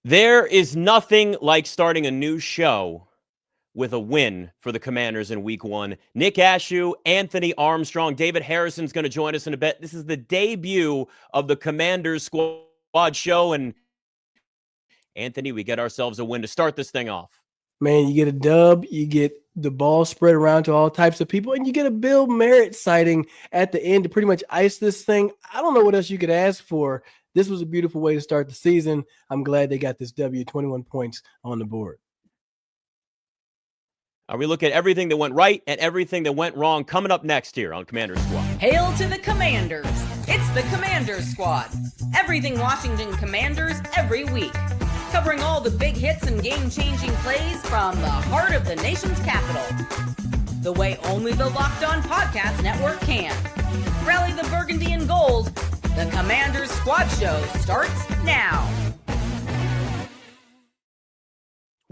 There is nothing like starting a new show with a win for the Commanders in week one. Nick Ashooh, Anthony Armstrong, David Harrison's going to join us in a bit. This is the debut of the Commanders Squad show. And Anthony, we get ourselves a win to start this thing off. Man, you get a dub, you get the ball spread around to all types of people, and you get a Bill Merritt sighting at the end to pretty much ice this thing. I don't know what else you could ask for. This was a beautiful way to start the season. I'm glad they got this W, 21 points on the board. We look at everything that went right and everything that went wrong coming up next here on Commander Squad. Hail to the Commanders. It's the Commanders Squad. Everything Washington Commanders every week. Covering all the big hits and game-changing plays from the heart of the nation's capital. The way only the Locked On Podcast Network can. Rally the burgundy and gold. The Commanders Squad Show starts now.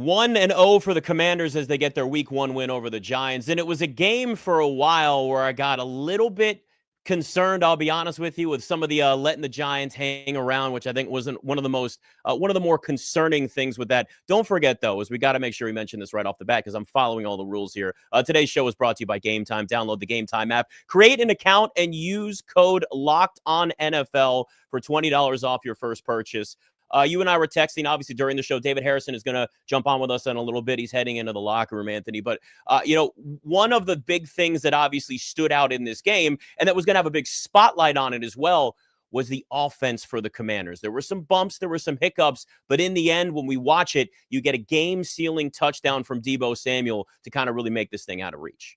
1-0 for the Commanders as they get their week one win over the Giants. And it was a game for a while where I got a little bit concerned, I'll be honest with you, with some of the letting the Giants hang around, which I think wasn't one of the more concerning things with that. Don't forget, though, is we got to make sure we mention this right off the bat because I'm following all the rules here. Today's show is brought to you by Game Time. Download the Game Time app, create an account, and use code LOCKEDONNFL for $20 off your first purchase. You and I were texting, obviously, during the show. David Harrison is going to jump on with us in a little bit. He's heading into the locker room, Anthony. But, one of the big things that obviously stood out in this game, and that was going to have a big spotlight on it as well, was the offense for the Commanders. There were some bumps, there were some hiccups, but in the end, when we watch it, you get a game-sealing touchdown from Deebo Samuel to kind of really make this thing out of reach.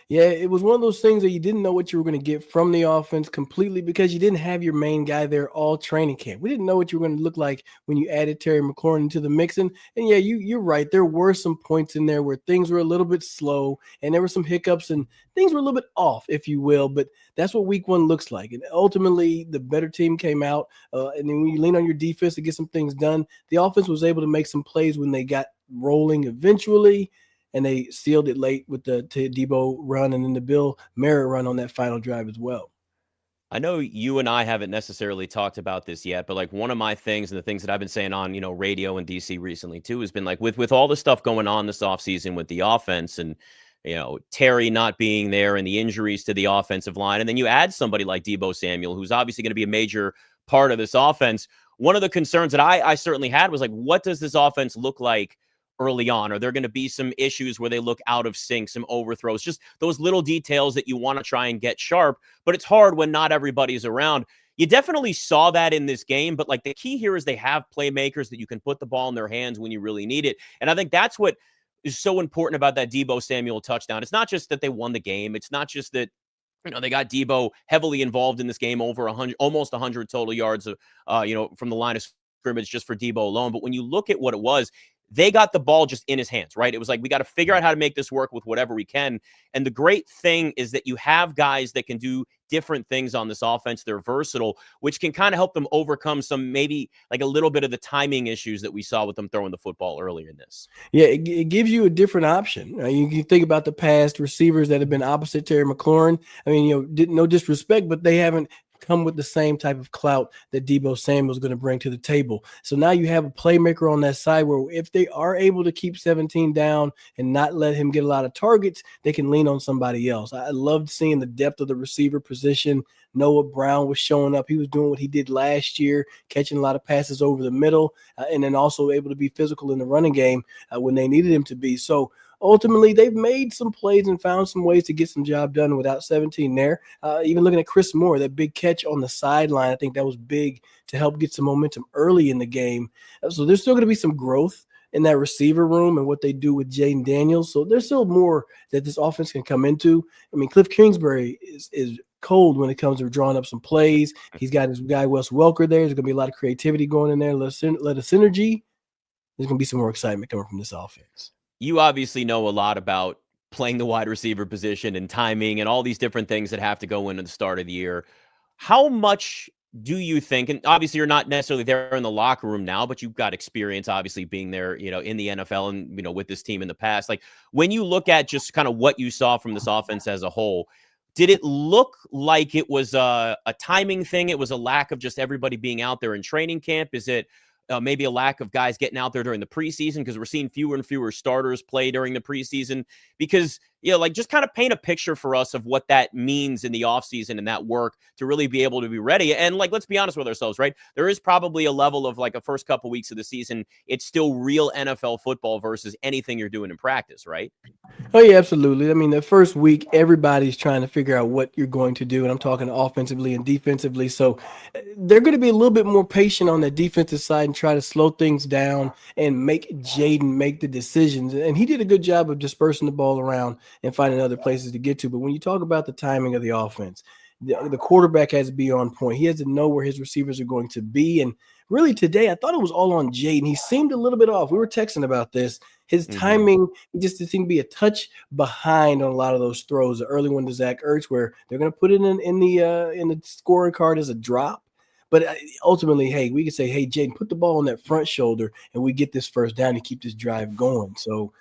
Yeah, it was one of those things that you didn't know what you were going to get from the offense completely because you didn't have your main guy there all training camp. We didn't know what you were going to look like when you added Terry McLaurin into the mix. And yeah, you're right. There were some points in there where things were a little bit slow and there were some hiccups and things were a little bit off, if you will. But that's what week one looks like. And ultimately, the better team came out. And then when you lean on your defense to get some things done, the offense was able to make some plays when they got rolling eventually. And they sealed it late with the Deebo run and then the Bill Merritt run on that final drive as well. I know you and I haven't necessarily talked about this yet, but like one of my things and the things that I've been saying on, radio in DC recently too, has been like with all the stuff going on this offseason with the offense and, Terry not being there and the injuries to the offensive line. And then you add somebody like Deebo Samuel, who's obviously going to be a major part of this offense. One of the concerns that I certainly had was like, what does this offense look like early on? Are there going to be some issues where they look out of sync, some overthrows, just those little details that you want to try and get sharp, but it's hard when not everybody's around. You definitely saw that in this game, but like the key here is they have playmakers that you can put the ball in their hands when you really need it. And I think that's what is so important about that Deebo Samuel touchdown. It's not just that they won the game. It's not just that they got Deebo heavily involved in this game, over 100, almost 100 total yards of, from the line of scrimmage just for Deebo alone. But when you look at what it was, they got the ball just in his hands, right? It was like, we got to figure out how to make this work with whatever we can. And the great thing is that you have guys that can do different things on this offense. They're versatile, which can kind of help them overcome some, maybe like a little bit of the timing issues that we saw with them throwing the football earlier in this. Yeah, it gives you a different option. You can think about the past receivers that have been opposite Terry McLaurin. I mean, no disrespect, but they haven't come with the same type of clout that Deebo Samuel is going to bring to the table. So now you have a playmaker on that side where if they are able to keep 17 down and not let him get a lot of targets, they can lean on somebody else. I loved seeing the depth of the receiver position. Noah Brown was showing up. He was doing what he did last year, catching a lot of passes over the middle, and then also able to be physical in the running game when they needed him to be. So ultimately, they've made some plays and found some ways to get some job done without 17 there. Even looking at Chris Moore, that big catch on the sideline, I think that was big to help get some momentum early in the game. So there's still going to be some growth in that receiver room and what they do with Jayden Daniels. So there's still more that this offense can come into. I mean, Cliff Kingsbury is cold when it comes to drawing up some plays. He's got his guy Wes Welker there. There's going to be a lot of creativity going in there. Let a synergy. There's going to be some more excitement coming from this offense. You obviously know a lot about playing the wide receiver position and timing and all these different things that have to go into the start of the year. How much do you think, and obviously you're not necessarily there in the locker room now, but you've got experience obviously being there, in the NFL and, with this team in the past, like when you look at just kind of what you saw from this offense as a whole, did it look like it was a timing thing? It was a lack of just everybody being out there in training camp? Is it maybe a lack of guys getting out there during the preseason because we're seeing fewer and fewer starters play during the preseason because, like just kind of paint a picture for us of what that means in the offseason and that work to really be able to be ready. And like, let's be honest with ourselves, right? There is probably a level of like a first couple weeks of the season. It's still real NFL football versus anything you're doing in practice, right? Oh, yeah, absolutely. I mean, the first week, everybody's trying to figure out what you're going to do. And I'm talking offensively and defensively. So they're going to be a little bit more patient on the defensive side and try to slow things down and make Jayden make the decisions. And he did a good job of dispersing the ball around and finding other places to get to. But when you talk about the timing of the offense, the quarterback has to be on point. He has to know where his receivers are going to be. And really today, I thought it was all on Jayden. He seemed a little bit off. We were texting about this. His timing, he just seemed to be a touch behind on a lot of those throws. The early one to Zach Ertz, where they're going to put it in the scoring card as a drop. But ultimately, hey, we can say, hey, Jayden, put the ball on that front shoulder, and we get this first down and keep this drive going. So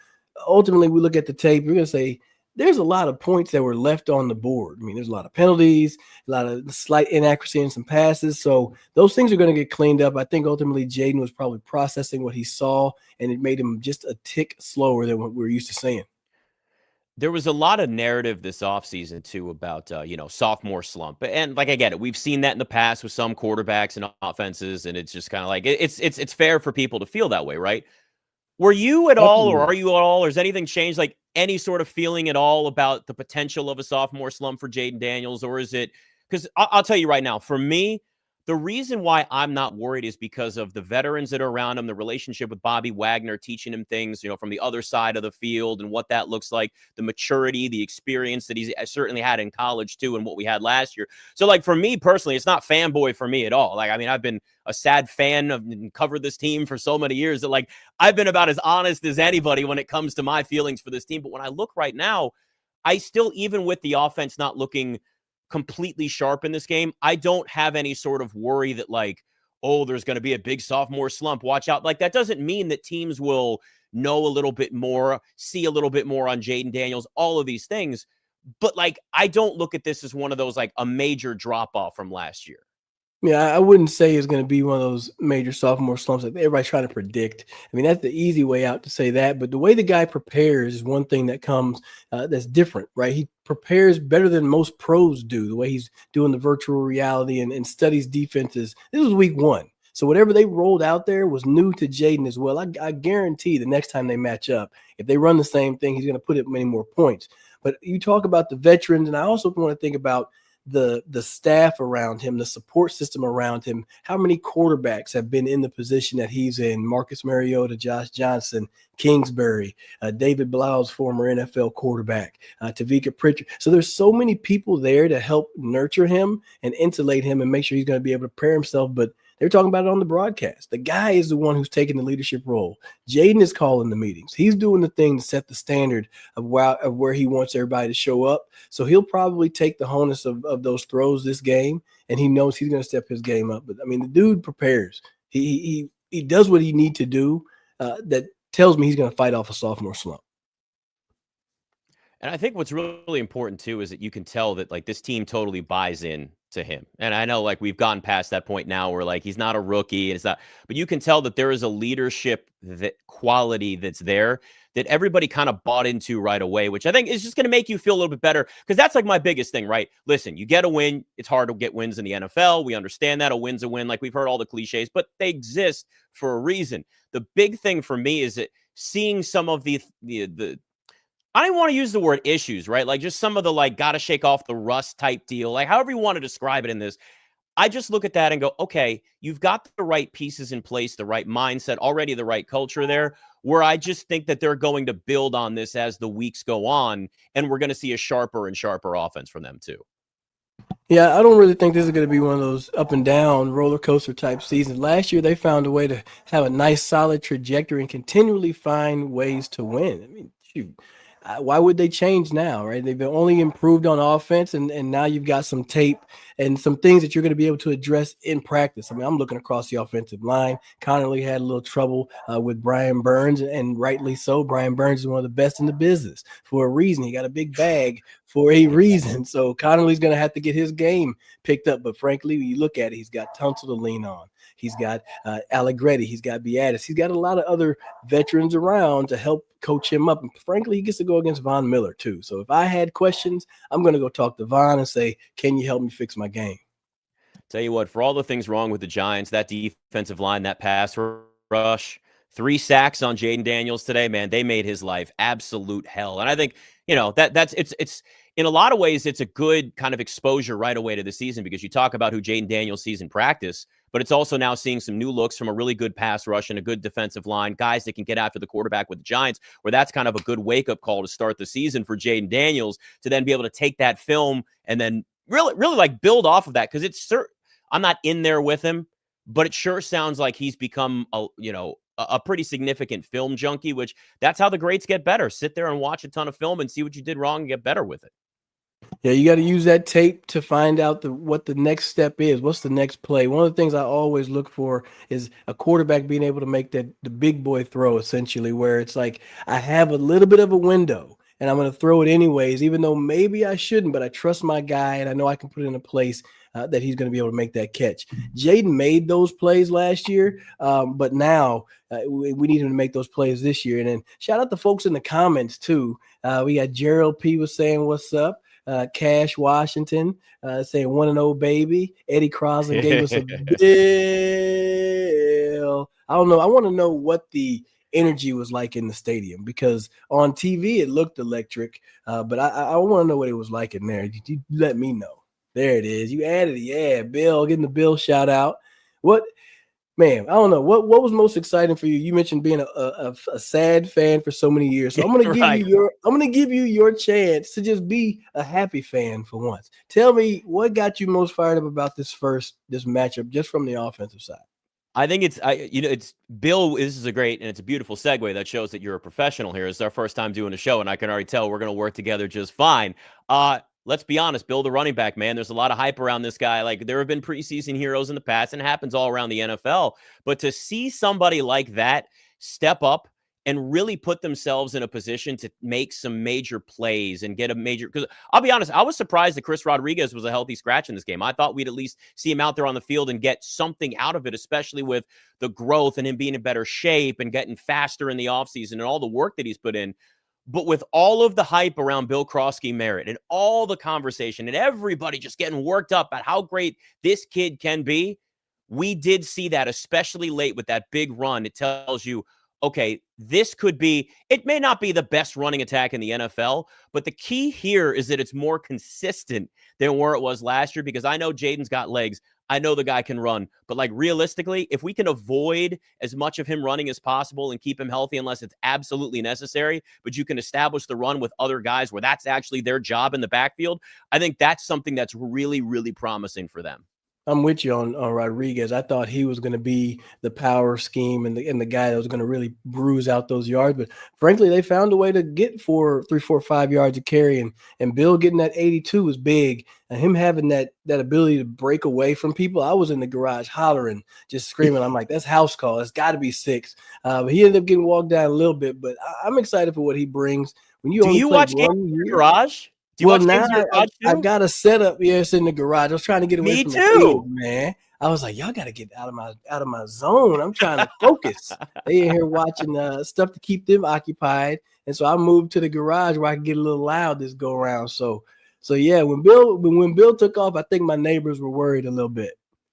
ultimately, we look at the tape. We're going to say there's a lot of points that were left on the board. I mean, there's a lot of penalties, a lot of slight inaccuracy in some passes. So those things are going to get cleaned up. I think ultimately Jayden was probably processing what he saw, and it made him just a tick slower than what we're used to seeing. There was a lot of narrative this offseason, too, about, sophomore slump. And, like, I get it. We've seen that in the past with some quarterbacks and offenses, and it's just kind of like it's fair for people to feel that way, right? Were you at all, or are you at all, or has anything changed, like any sort of feeling at all about the potential of a sophomore slump for Jayden Daniels? Or is it – because I'll tell you right now, for me, the reason why I'm not worried is because of the veterans that are around him, the relationship with Bobby Wagner, teaching him things, from the other side of the field and what that looks like, the maturity, the experience that he's certainly had in college too, and what we had last year. So like for me personally, it's not fanboy for me at all. Like, I mean, I've been a sad fan of and covered this team for so many years that like I've been about as honest as anybody when it comes to my feelings for this team. But when I look right now, I still, even with the offense not looking completely sharp in this game, I don't have any sort of worry that like, oh, there's going to be a big sophomore slump. Watch out. Like, that doesn't mean that teams will know a little bit more, see a little bit more on Jayden Daniels, all of these things. But like, I don't look at this as one of those, like a major drop off from last year. Yeah, I wouldn't say it's going to be one of those major sophomore slumps that everybody's trying to predict. I mean, that's the easy way out to say that. But the way the guy prepares is one thing that comes that's different, right? He prepares better than most pros do, the way he's doing the virtual reality and studies defenses. This was week one. So whatever they rolled out there was new to Jayden as well. I guarantee the next time they match up, if they run the same thing, he's going to put up many more points. But you talk about the veterans, and I also want to think about the staff around him, the support system around him. How many quarterbacks have been in the position that he's in? Marcus Mariota, Josh Johnson, Kingsbury, David Blau's former NFL quarterback, Tavika Pritchard. So there's so many people there to help nurture him and insulate him and make sure he's going to be able to prepare himself. But they're talking about it on the broadcast. The guy is the one who's taking the leadership role. Jayden is calling the meetings. He's doing the thing to set the standard of where he wants everybody to show up. So he'll probably take the onus of those throws this game, and he knows he's going to step his game up. But, I mean, the dude prepares. He does what he needs to do that tells me he's going to fight off a sophomore slump. And I think what's really important, too, is that you can tell that, like, this team totally buys in to him. And I know, like, we've gotten past that point now where, like, he's not a rookie. And it's not, but you can tell that there is a leadership quality that's there that everybody kind of bought into right away, which I think is just going to make you feel a little bit better. Because that's, like, my biggest thing, right? Listen, you get a win. It's hard to get wins in the NFL. We understand that. A win's a win. Like, we've heard all the cliches, but they exist for a reason. The big thing for me is that seeing some of the I don't want to use the word issues, right? Like just some of the like got to shake off the rust type deal, like however you want to describe it in this. I just look at that and go, okay, you've got the right pieces in place, the right mindset, already the right culture there, where I just think that they're going to build on this as the weeks go on, and we're going to see a sharper and sharper offense from them too. Yeah, I don't really think this is going to be one of those up and down roller coaster type seasons. Last year, they found a way to have a nice solid trajectory and continually find ways to win. I mean, shoot. Why would they change now, right? They've only improved on offense, and now you've got some tape and some things that you're going to be able to address in practice. I mean, I'm looking across the offensive line. Connerly had a little trouble with Brian Burns, and rightly so. Brian Burns is one of the best in the business for a reason. He got a big bag for a reason. So Connerly's going to have to get his game picked up. But frankly, when you look at it, he's got Tunsil to lean on. He's got Allegretti. He's got Beatis. He's got a lot of other veterans around to help coach him up. And frankly, he gets to go against Von Miller too. So if I had questions, I'm going to go talk to Von and say, can you help me fix my game? Tell you what, for all the things wrong with the Giants, that defensive line, that pass rush, 3 sacks on Jayden Daniels today, man, they made his life absolute hell. And I think, that's in a lot of ways, it's a good kind of exposure right away to the season, because you talk about who Jayden Daniels sees in practice, but it's also now seeing some new looks from a really good pass rush and a good defensive line, guys that can get after the quarterback with the Giants, where that's kind of a good wake-up call to start the season for Jayden Daniels, to then be able to take that film and then really like build off of that, because it's I'm not in there with him, but it sure sounds like he's become a pretty significant film junkie, which that's how the greats get better. Sit there and watch a ton of film and see what you did wrong and get better with it. Yeah, you got to use that tape to find out what the next step is. What's the next play? One of the things I always look for is a quarterback being able to make the big boy throw, essentially, where it's like, I have a little bit of a window and I'm going to throw it anyways, even though maybe I shouldn't, but I trust my guy and I know I can put it in a place that he's going to be able to make that catch. Jayden made those plays last year, but now we need him to make those plays this year. And then shout out to folks in the comments too. We got Gerald P was saying, what's up? Cash Washington saying 1-0 baby. Eddie Croslin gave us a bill. I don't know. I want to know what the energy was like in the stadium, because on TV it looked electric, but I want to know what it was like in there. You let me know. There it is. You added it. Yeah, Bill, getting the Bill shout out. Man, I don't know. What was most exciting for you? You mentioned being a sad fan for so many years. So I'm gonna give you your chance to just be a happy fan for once. Tell me what got you most fired up about this matchup, just from the offensive side. I think it's Bill. This is a great and it's a beautiful segue that shows that you're a professional here. It's our first time doing a show, and I can already tell we're going to work together just fine. Let's be honest, Bill, the running back, man, there's a lot of hype around this guy. Like, there have been preseason heroes in the past, and it happens all around the NFL. But to see somebody like that step up and really put themselves in a position to make some major plays and get a major, because I'll be honest, I was surprised that Chris Rodriguez was a healthy scratch in this game. I thought we'd at least see him out there on the field and get something out of it, especially with the growth and him being in better shape and getting faster in the offseason and all the work that he's put in. But with all of the hype around Bill Croskey-Merritt and all the conversation and everybody just getting worked up at how great this kid can be, we did see that, especially late with that big run. It tells you, okay, this could be, it may not be the best running attack in the NFL, but the key here is that it's more consistent than where it was last year, because I know Jayden's got legs. I know the guy can run, but like realistically, if we can avoid as much of him running as possible and keep him healthy unless it's absolutely necessary, but you can establish the run with other guys where that's actually their job in the backfield, I think that's something that's really, really promising for them. I'm with you on Rodriguez. I thought he was going to be the power scheme and the guy that was going to really bruise out those yards. But frankly, they found a way to get 3, 4, 5 yards of carry. And Bill getting that 82 was big. And him having that ability to break away from people. I was in the garage hollering, just screaming. I'm like, that's house call. It's got to be 6. But he ended up getting walked down a little bit. But I'm excited for what he brings. When you Do you watch games in your garage? I've got a setup. Yes, in the garage. I was trying to get away from the field, man. I was like, y'all got to get out of my zone. I'm trying to focus. They in here watching stuff to keep them occupied, and so I moved to the garage where I can get a little loud this go around. So yeah, when Bill took off, I think my neighbors were worried a little bit.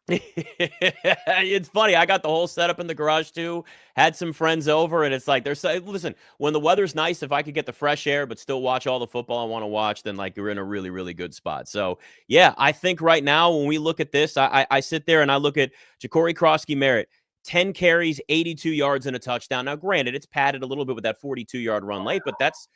It's funny. I got the whole setup in the garage too. Had some friends over, and it's like they're saying, listen, when the weather's nice, if I could get the fresh air but still watch all the football I want to watch, then like you're in a really, really good spot. So yeah, I think right now when we look at this, I sit there and I look at Jacory Croskey-Merritt, 10 carries, 82 yards and a touchdown. Now, granted, it's padded a little bit with that 42-yard run late, but that's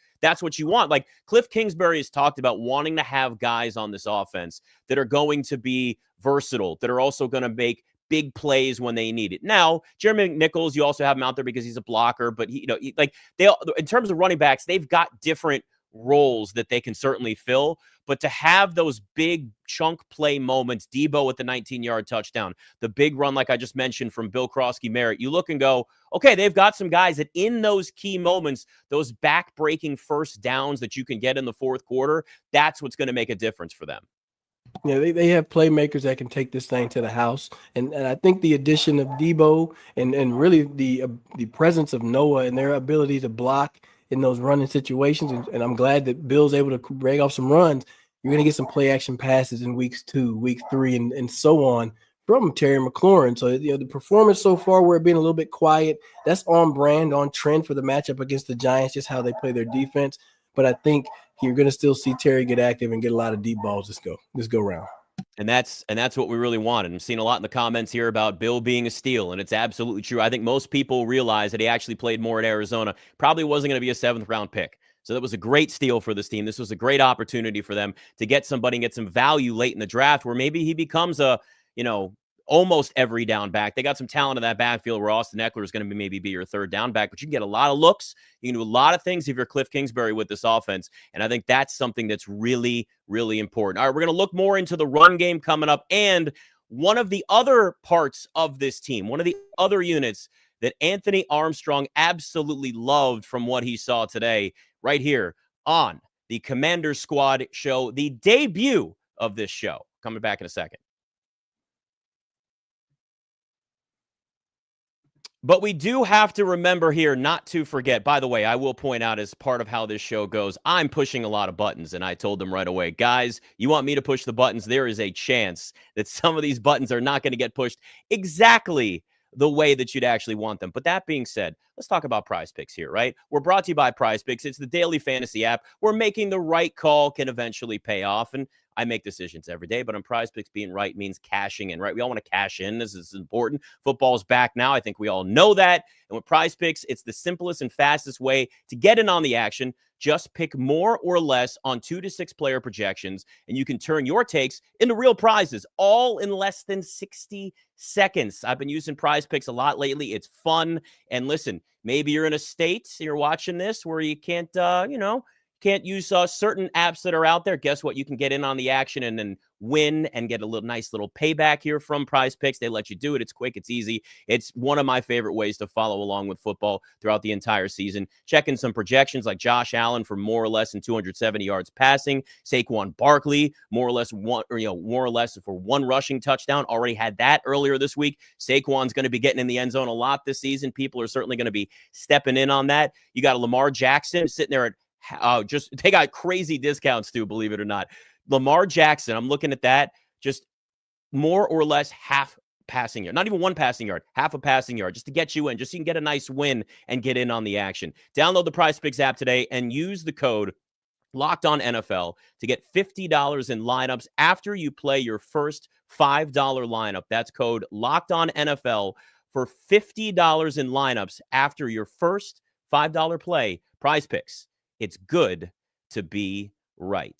what you want. Like Cliff Kingsbury has talked about wanting to have guys on this offense that are going to be versatile, that are also going to make big plays when they need it. Now, Jeremy McNichols, you also have him out there because he's a blocker, but in terms of running backs, they've got different roles that they can certainly fill. But to have those big chunk play moments, Deebo with the 19-yard touchdown, the big run, like I just mentioned, from Bill Croskey-Merritt, you look and go, okay, they've got some guys that in those key moments, those back-breaking first downs that you can get in the fourth quarter, that's what's going to make a difference for them. Yeah, they have playmakers that can take this thing to the house. And I think the addition of Deebo and really the presence of Noah and their ability to block in those running situations, and I'm glad that Bill's able to break off some runs. You're going to get some play action passes in weeks 2, week 3, and so on from Terry McLaurin. So, the performance so far, where it being a little bit quiet, that's on brand, on trend for the matchup against the Giants, just how they play their defense. But I think you're going to still see Terry get active and get a lot of deep balls this go round. And that's what we really wanted. I'm seeing a lot in the comments here about Bill being a steal, and it's absolutely true. I think most people realize that he actually played more at Arizona. Probably wasn't going to be a 7th-round pick. So that was a great steal for this team. This was a great opportunity for them to get somebody and get some value late in the draft where maybe he becomes a, almost every down back. They got some talent in that backfield where Austin Eckler is going to maybe be your 3rd down back, but you can get a lot of looks. You can do a lot of things if you're Cliff Kingsbury with this offense, and I think that's something that's really, really important. All right, we're going to look more into the run game coming up, and one of the other parts of this team, one of the other units that Anthony Armstrong absolutely loved from what he saw today, right here on the Commanders Squad show, the debut of this show. Coming back in a second. But we do have to remember here not to forget. By the way, I will point out as part of how this show goes, I'm pushing a lot of buttons, and I told them right away, guys, you want me to push the buttons? There is a chance that some of these buttons are not going to get pushed exactly the way that you'd actually want them. But that being said, let's talk about Prize Picks here, right? We're brought to you by Prize Picks. It's the daily fantasy app where making the right call can eventually pay off. And I make decisions every day, but on Prize Picks, being right means cashing in, right? We all want to cash in. This is important. Football's back now. I think we all know that. And with Prize Picks, it's the simplest and fastest way to get in on the action. Just pick more or less on 2 to 6 player projections, and you can turn your takes into real prizes, all in less than 60 seconds. I've been using Prize Picks a lot lately. It's fun. And listen, maybe you're in a state, you're watching this, where you can't, can't use certain apps that are out there. Guess what? You can get in on the action and then win and get a nice little payback here from Prize Picks. They let you do it. It's quick. It's easy. It's one of my favorite ways to follow along with football throughout the entire season. Checking some projections like Josh Allen for more or less than 270 yards passing. Saquon Barkley, more or less for 1 rushing touchdown. Already had that earlier this week. Saquon's going to be getting in the end zone a lot this season. People are certainly going to be stepping in on that. You got a Lamar Jackson sitting there at they got crazy discounts too, believe it or not. Lamar Jackson, I'm looking at that, just more or less half passing yard, not even 1 passing yard, half a passing yard, just to get you in, just so you can get a nice win and get in on the action. Download the Prize Picks app today and use the code LOCKEDONNFL to get $50 in lineups after you play your first $5 lineup. That's code LOCKEDONNFL for $50 in lineups after your first $5 play. Prize Picks. It's good to be right.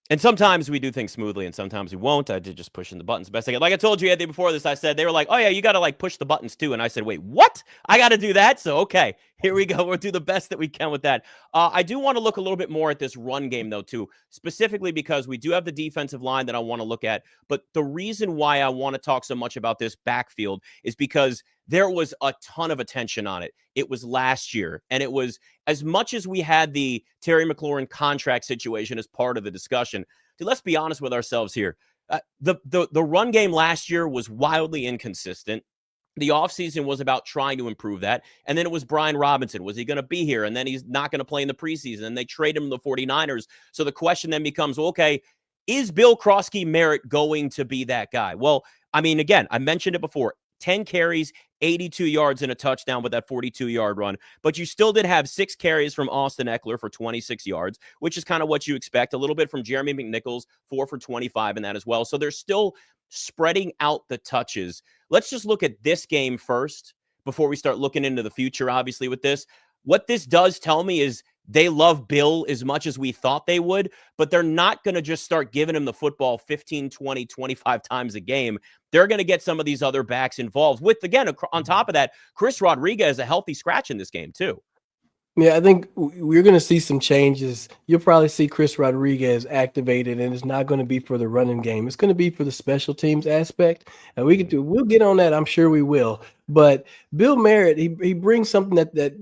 And sometimes we do things smoothly and sometimes we won't. I did just pushing the buttons best I can. Like I told you, Anthony, before this, I said, they were like, oh yeah, you got to push the buttons too. And I said, wait, what? I got to do that? So, okay, here we go. We'll do the best that we can with that. I do want to look a little bit more at this run game though, too, specifically because we do have the defensive line that I want to look at. But the reason why I want to talk so much about this backfield is because there was a ton of attention on it. It was last year, and it was as much as we had the Terry McLaurin contract situation as part of the discussion. Dude, let's be honest with ourselves here. The run game last year was wildly inconsistent. The offseason was about trying to improve that. And then it was Brian Robinson. Was he going to be here? And then he's not going to play in the preseason. And they trade him to the 49ers. So the question then becomes, well, okay, is Bill Croskey-Merritt going to be that guy? Well, I mean, again, I mentioned it before. 10 carries, 82 yards and a touchdown with that 42-yard run. But you still did have 6 carries from Austin Eckler for 26 yards, which is kind of what you expect. A little bit from Jeremy McNichols, 4 for 25 in that as well. So they're still spreading out the touches. Let's just look at this game first before we start looking into the future, obviously, with this. What this does tell me is they love Bill as much as we thought they would, but they're not going to just start giving him the football 15, 20, 25 times a game. They're going to get some of these other backs involved with, again, on top of that, Chris Rodriguez, a healthy scratch in this game too. Yeah, I think we're going to see some changes. You'll probably see Chris Rodriguez activated, and it's not going to be for the running game. It's going to be for the special teams aspect, and we'll get on that. I'm sure we will. But Bill Merritt, he brings something that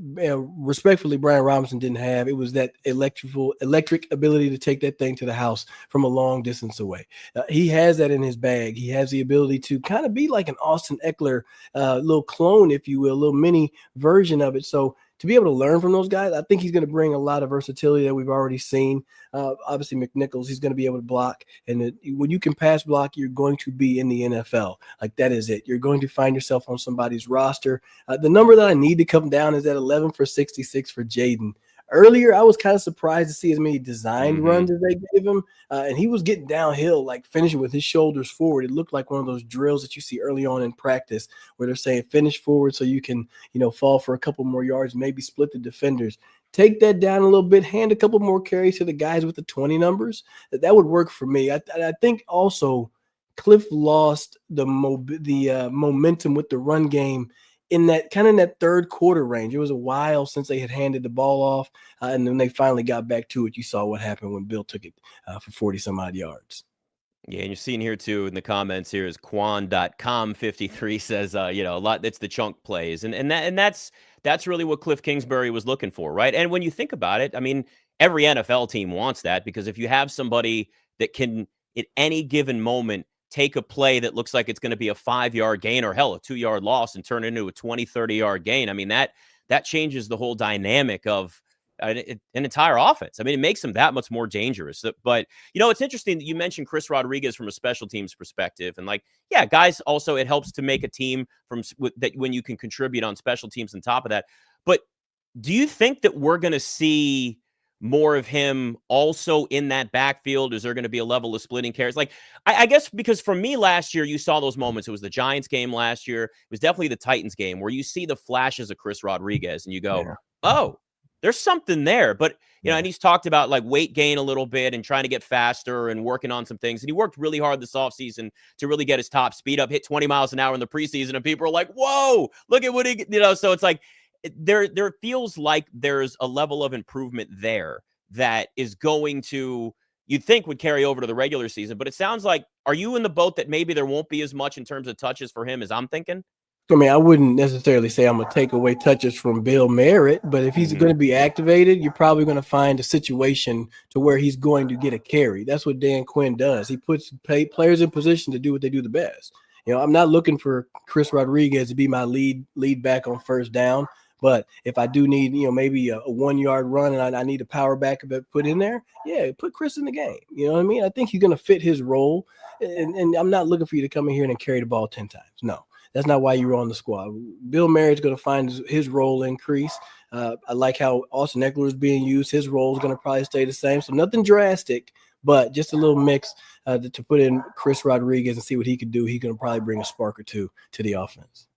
respectfully Brian Robinson didn't have. It was that electric ability to take that thing to the house from a long distance away. He has that in his bag. He has the ability to kind of be like an Austin Eckler, little clone, if you will, a little mini version of it. So to be able to learn from those guys, I think he's going to bring a lot of versatility that we've already seen. Obviously, McNichols, he's going to be able to block. And when you can pass block, you're going to be in the NFL. Like, that is it. You're going to find yourself on somebody's roster. The number that I need to come down is at 11 for 66 for Jayden. Earlier, I was kind of surprised to see as many designed runs as they gave him. And he was getting downhill, like finishing with his shoulders forward. It looked like one of those drills that you see early on in practice where they're saying finish forward so you can, fall for a couple more yards, maybe split the defenders. Take that down a little bit, hand a couple more carries to the guys with the 20 numbers. That would work for me. I think also Cliff lost the momentum with the run game in that third quarter range. It was a while since they had handed the ball off, and then they finally got back to it. You saw what happened when Bill took it for 40 some odd yards. Yeah, and you're seeing here too in the comments here is Quan.com53 says, a lot. That's the chunk plays, and that's really what Cliff Kingsbury was looking for, right? And when you think about it, I mean, every NFL team wants that, because if you have somebody that can at any given moment take a play that looks like it's going to be a 5-yard gain or hell, a 2-yard loss and turn it into a 20, 30-yard gain. I mean, that changes the whole dynamic of an entire offense. I mean, it makes them that much more dangerous. But, it's interesting that you mentioned Chris Rodriguez from a special teams perspective. And guys, also it helps to make a team that when you can contribute on special teams on top of that. But do you think that we're going to see more of him also in that backfield? Is there going to be a level of splitting carries? I guess because for me last year, you saw those moments. It was the Giants game last year. It was definitely the Titans game where you see the flashes of Chris Rodriguez and you go, oh, there's something there. But, and he's talked about weight gain a little bit and trying to get faster and working on some things. And he worked really hard this offseason to really get his top speed up, hit 20 miles an hour in the preseason. And people are like, whoa, look at what he, so it's like, there feels like there's a level of improvement there that is going to, you'd think would carry over to the regular season. But it sounds like, are you in the boat that maybe there won't be as much in terms of touches for him as I'm thinking? I mean, I wouldn't necessarily say I'm going to take away touches from Bill Merritt, but if he's going to be activated, you're probably going to find a situation to where he's going to get a carry. That's what Dan Quinn does. He puts players in position to do what they do the best. I'm not looking for Chris Rodriguez to be my lead back on first down. But if I do need, maybe a 1-yard run and I need a power back put in there, put Chris in the game. You know what I mean? I think he's going to fit his role. And I'm not looking for you to come in here and carry the ball 10 times. No, that's not why you were on the squad. Bill Merritt's going to find his role increase. I like how Austin Eckler is being used. His role is going to probably stay the same. So nothing drastic, but just a little mix to put in Chris Rodriguez and see what he could do. He's going to probably bring a spark or two to the offense.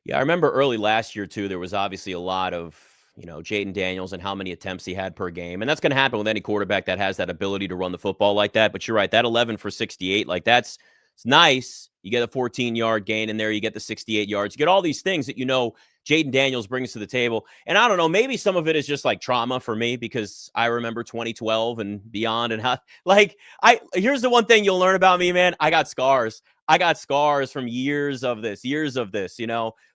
Yeah, I remember early last year, too, there was obviously a lot of, Jayden Daniels and how many attempts he had per game. And that's going to happen with any quarterback that has that ability to run the football like that. But you're right, that 11 for 68, it's nice. You get a 14-yard gain in there. You get the 68 yards. You get all these things that, Jayden Daniels brings to the table. And I don't know, maybe some of it is just trauma for me because I remember 2012 and beyond and how, here's the one thing you'll learn about me, man. I got scars. I got scars from years of this,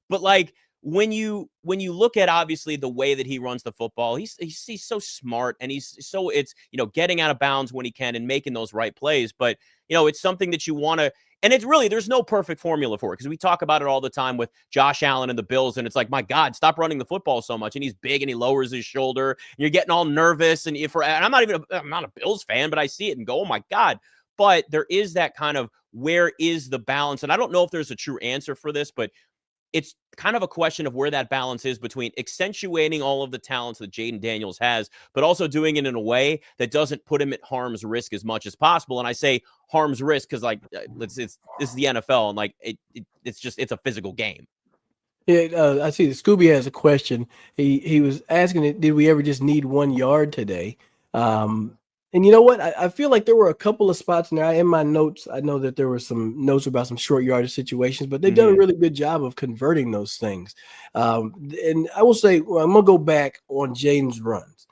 But when you look at obviously the way that he runs the football, he's so smart and it's getting out of bounds when he can and making those right plays. But it's something that you want to, and it's really, there's no perfect formula for it because we talk about it all the time with Josh Allen and the Bills, and it's like, my God, stop running the football so much. And he's big and he lowers his shoulder and you're getting all nervous. And I'm not a Bills fan, but I see it and go, oh my God. But there is that kind of, where is the balance? And I don't know if there's a true answer for this, but it's kind of a question of where that balance is between accentuating all of the talents that Jayden Daniels has, but also doing it in a way that doesn't put him at harm's risk as much as possible. And I say harm's risk because this is the NFL and it's a physical game. Yeah, I see that Scooby has a question. He was asking it, did we ever just need 1 yard today? Um, and you know what? I feel like there were a couple of spots now in my notes. I know that there were some notes about some short yardage situations, but they've done a really good job of converting those things. And I will say, well, I'm gonna go back on Jayden's runs.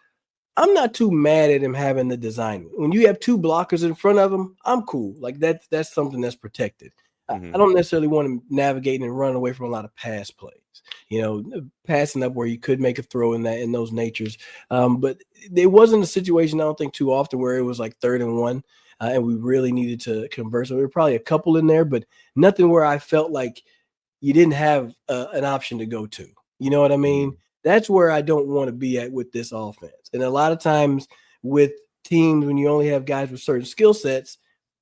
I'm not too mad at him having the design. When you have two blockers in front of him, I'm cool. Like that's something that's protected. I don't necessarily want him navigating and running away from a lot of pass plays. Passing up where you could make a throw in those natures. But there wasn't a situation, I don't think, too often where it was like 3rd and 1, and we really needed to convert. So there were probably a couple in there, but nothing where I felt like you didn't have an option to go to. You know what I mean? That's where I don't want to be at with this offense. And a lot of times with teams, when you only have guys with certain skill sets,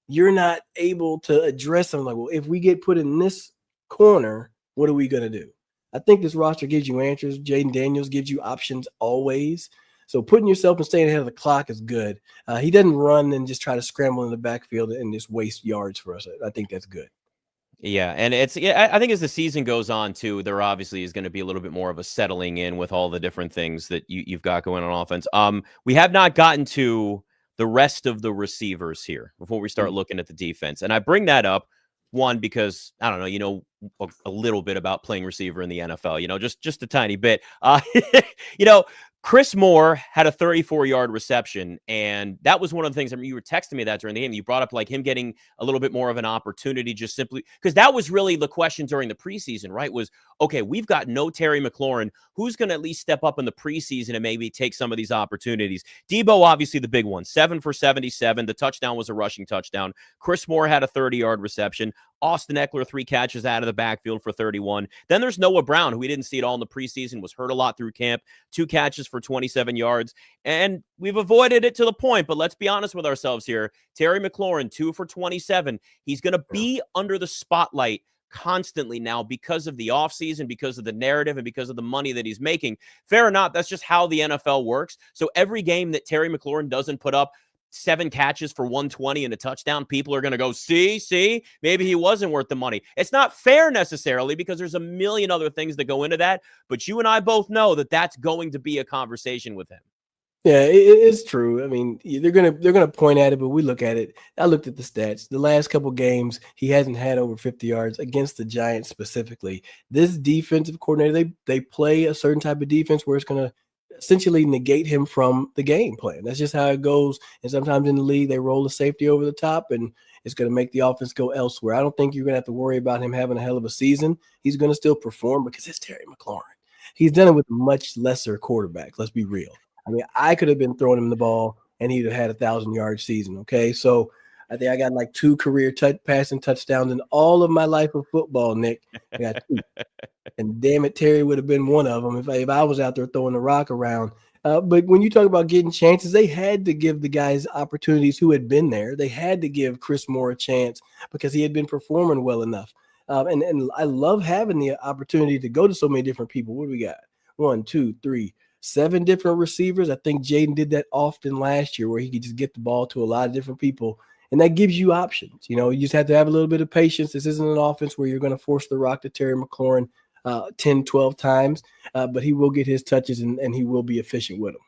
you're not able to address them. Like, well, if we get put in this corner, what are we going to do? I think this roster gives you answers. Jayden Daniels gives you options always. So putting yourself and staying ahead of the clock is good. He doesn't run and just try to scramble in the backfield and just waste yards for us. I think that's good. Yeah, and I think as the season goes on too, there obviously is going to be a little bit more of a settling in with all the different things that you've got going on offense. We have not gotten to the rest of the receivers here before we start looking at the defense, and I bring that up one because I don't know, a little bit about playing receiver in the NFL, just a tiny bit. Chris Moore had a 34-yard reception, and that was one of the things. I mean, you were texting me that during the game. You brought up like him getting a little bit more of an opportunity, just simply because that was really the question during the preseason, right? Was, okay, we've got no Terry McLaurin. Who's going to at least step up in the preseason and maybe take some of these opportunities? Deebo, obviously the big one, 7 for 77. The touchdown was a rushing touchdown. Chris Moore had a 30-yard reception. Austin Eckler, 3 catches out of the backfield for 31. Then there's Noah Brown, who we didn't see it all in the preseason, was hurt a lot through camp, 2 catches for 27 yards. And we've avoided it to the point, but let's be honest with ourselves here. Terry McLaurin, 2 for 27. He's going to be under the spotlight constantly now because of the offseason, because of the narrative, and because of the money that he's making. Fair or not, that's just how the NFL works. So every game that Terry McLaurin doesn't put up 7 catches for 120 and a touchdown, people are going to go, see, maybe he wasn't worth the money. It's not fair necessarily because there's a million other things that go into that. But you and I both know that that's going to be a conversation with him. Yeah, it's true. I mean, they're gonna point at it, but we look at it. I looked at the stats. The last couple games, he hasn't had over 50 yards against the Giants specifically. This defensive coordinator, they play a certain type of defense where it's gonna essentially negate him from the game plan. That's just how it goes. And sometimes in the league, they roll the safety over the top, and it's going to make the offense go elsewhere. I don't think you're going to have to worry about him having a hell of a season. He's going to still perform because it's Terry McLaurin. He's done it with a much lesser quarterback. Let's be real. I mean, I could have been throwing him the ball, and he'd have had a 1,000-yard season. Okay, so I think I got like 2 career passing touchdowns in all of my life of football, Nick. I got 2. And damn it, Terry would have been one of them if I was out there throwing the rock around. But when you talk about getting chances, they had to give the guys opportunities who had been there. They had to give Chris Moore a chance because he had been performing well enough. And I love having the opportunity to go to so many different people. What do we got? 1, 2, 3, 7 different receivers. I think Jayden did that often last year where he could just get the ball to a lot of different people. And that gives you options. You just have to have a little bit of patience. This isn't an offense where you're going to force the rock to Terry McLaurin 10, 12 times, but he will get his touches and he will be efficient with them.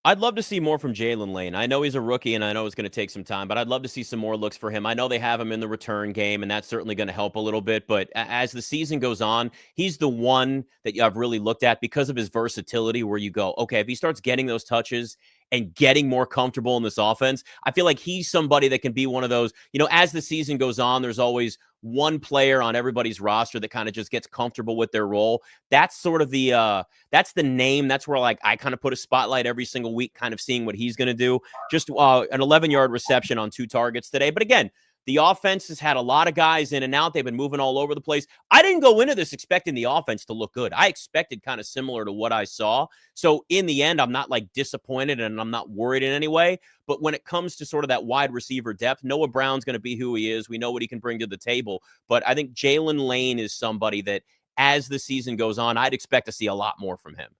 I'd love to see more from Jaylen Lane. I know he's a rookie, and I know it's going to take some time, but I'd love to see some more looks for him. I know they have him in the return game, and that's certainly going to help a little bit. But as the season goes on, he's the one that I've really looked at because of his versatility, where you go, okay, if he starts getting those touches and getting more comfortable in this offense, I feel like he's somebody that can be one of those, as the season goes on, there's always one player on everybody's roster that kind of just gets comfortable with their role. That's sort of that's the name. That's where I kind of put a spotlight every single week, kind of seeing what he's going to do. Just an 11-yard reception on 2 targets today. But again, the offense has had a lot of guys in and out. They've been moving all over the place. I didn't go into this expecting the offense to look good. I expected kind of similar to what I saw. So in the end, I'm not disappointed and I'm not worried in any way. But when it comes to sort of that wide receiver depth, Noah Brown's going to be who he is. We know what he can bring to the table. But I think Jaylen Lane is somebody that as the season goes on, I'd expect to see a lot more from him.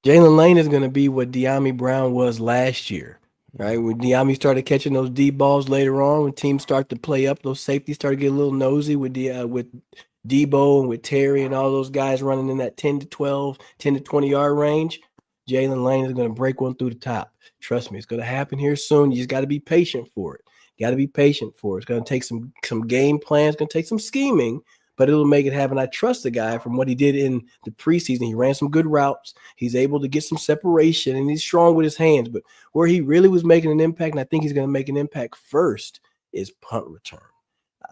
Jaylen Lane is going to be what De'Ami Brown was last year. Right, when De'Ami started catching those deep balls later on, when teams start to play up, those safeties started to get a little nosy with Deebo and with Terry and all those guys running in that 10 to 12, 10 to 20 yard range, Jalen Lane is going to break one through the top. Trust me, it's going to happen here soon. You just got to be patient for it. You got to be patient for it. It's going to take some game plans. It's going to take some scheming, but it'll make it happen. I trust the guy from what he did in the preseason. He ran some good routes. He's able to get some separation, and he's strong with his hands. But where he really was making an impact, and I think he's going to make an impact first, is punt return.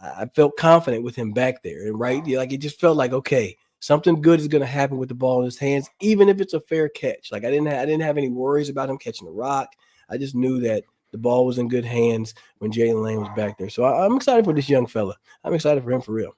I felt confident with him back there, and right, like it just felt like, okay, something good is going to happen with the ball in his hands, even if it's a fair catch. Like I didn't have any worries about him catching the rock. I just knew that the ball was in good hands when Jalen Lane was back there. So I'm excited for this young fella. I'm excited for him for real.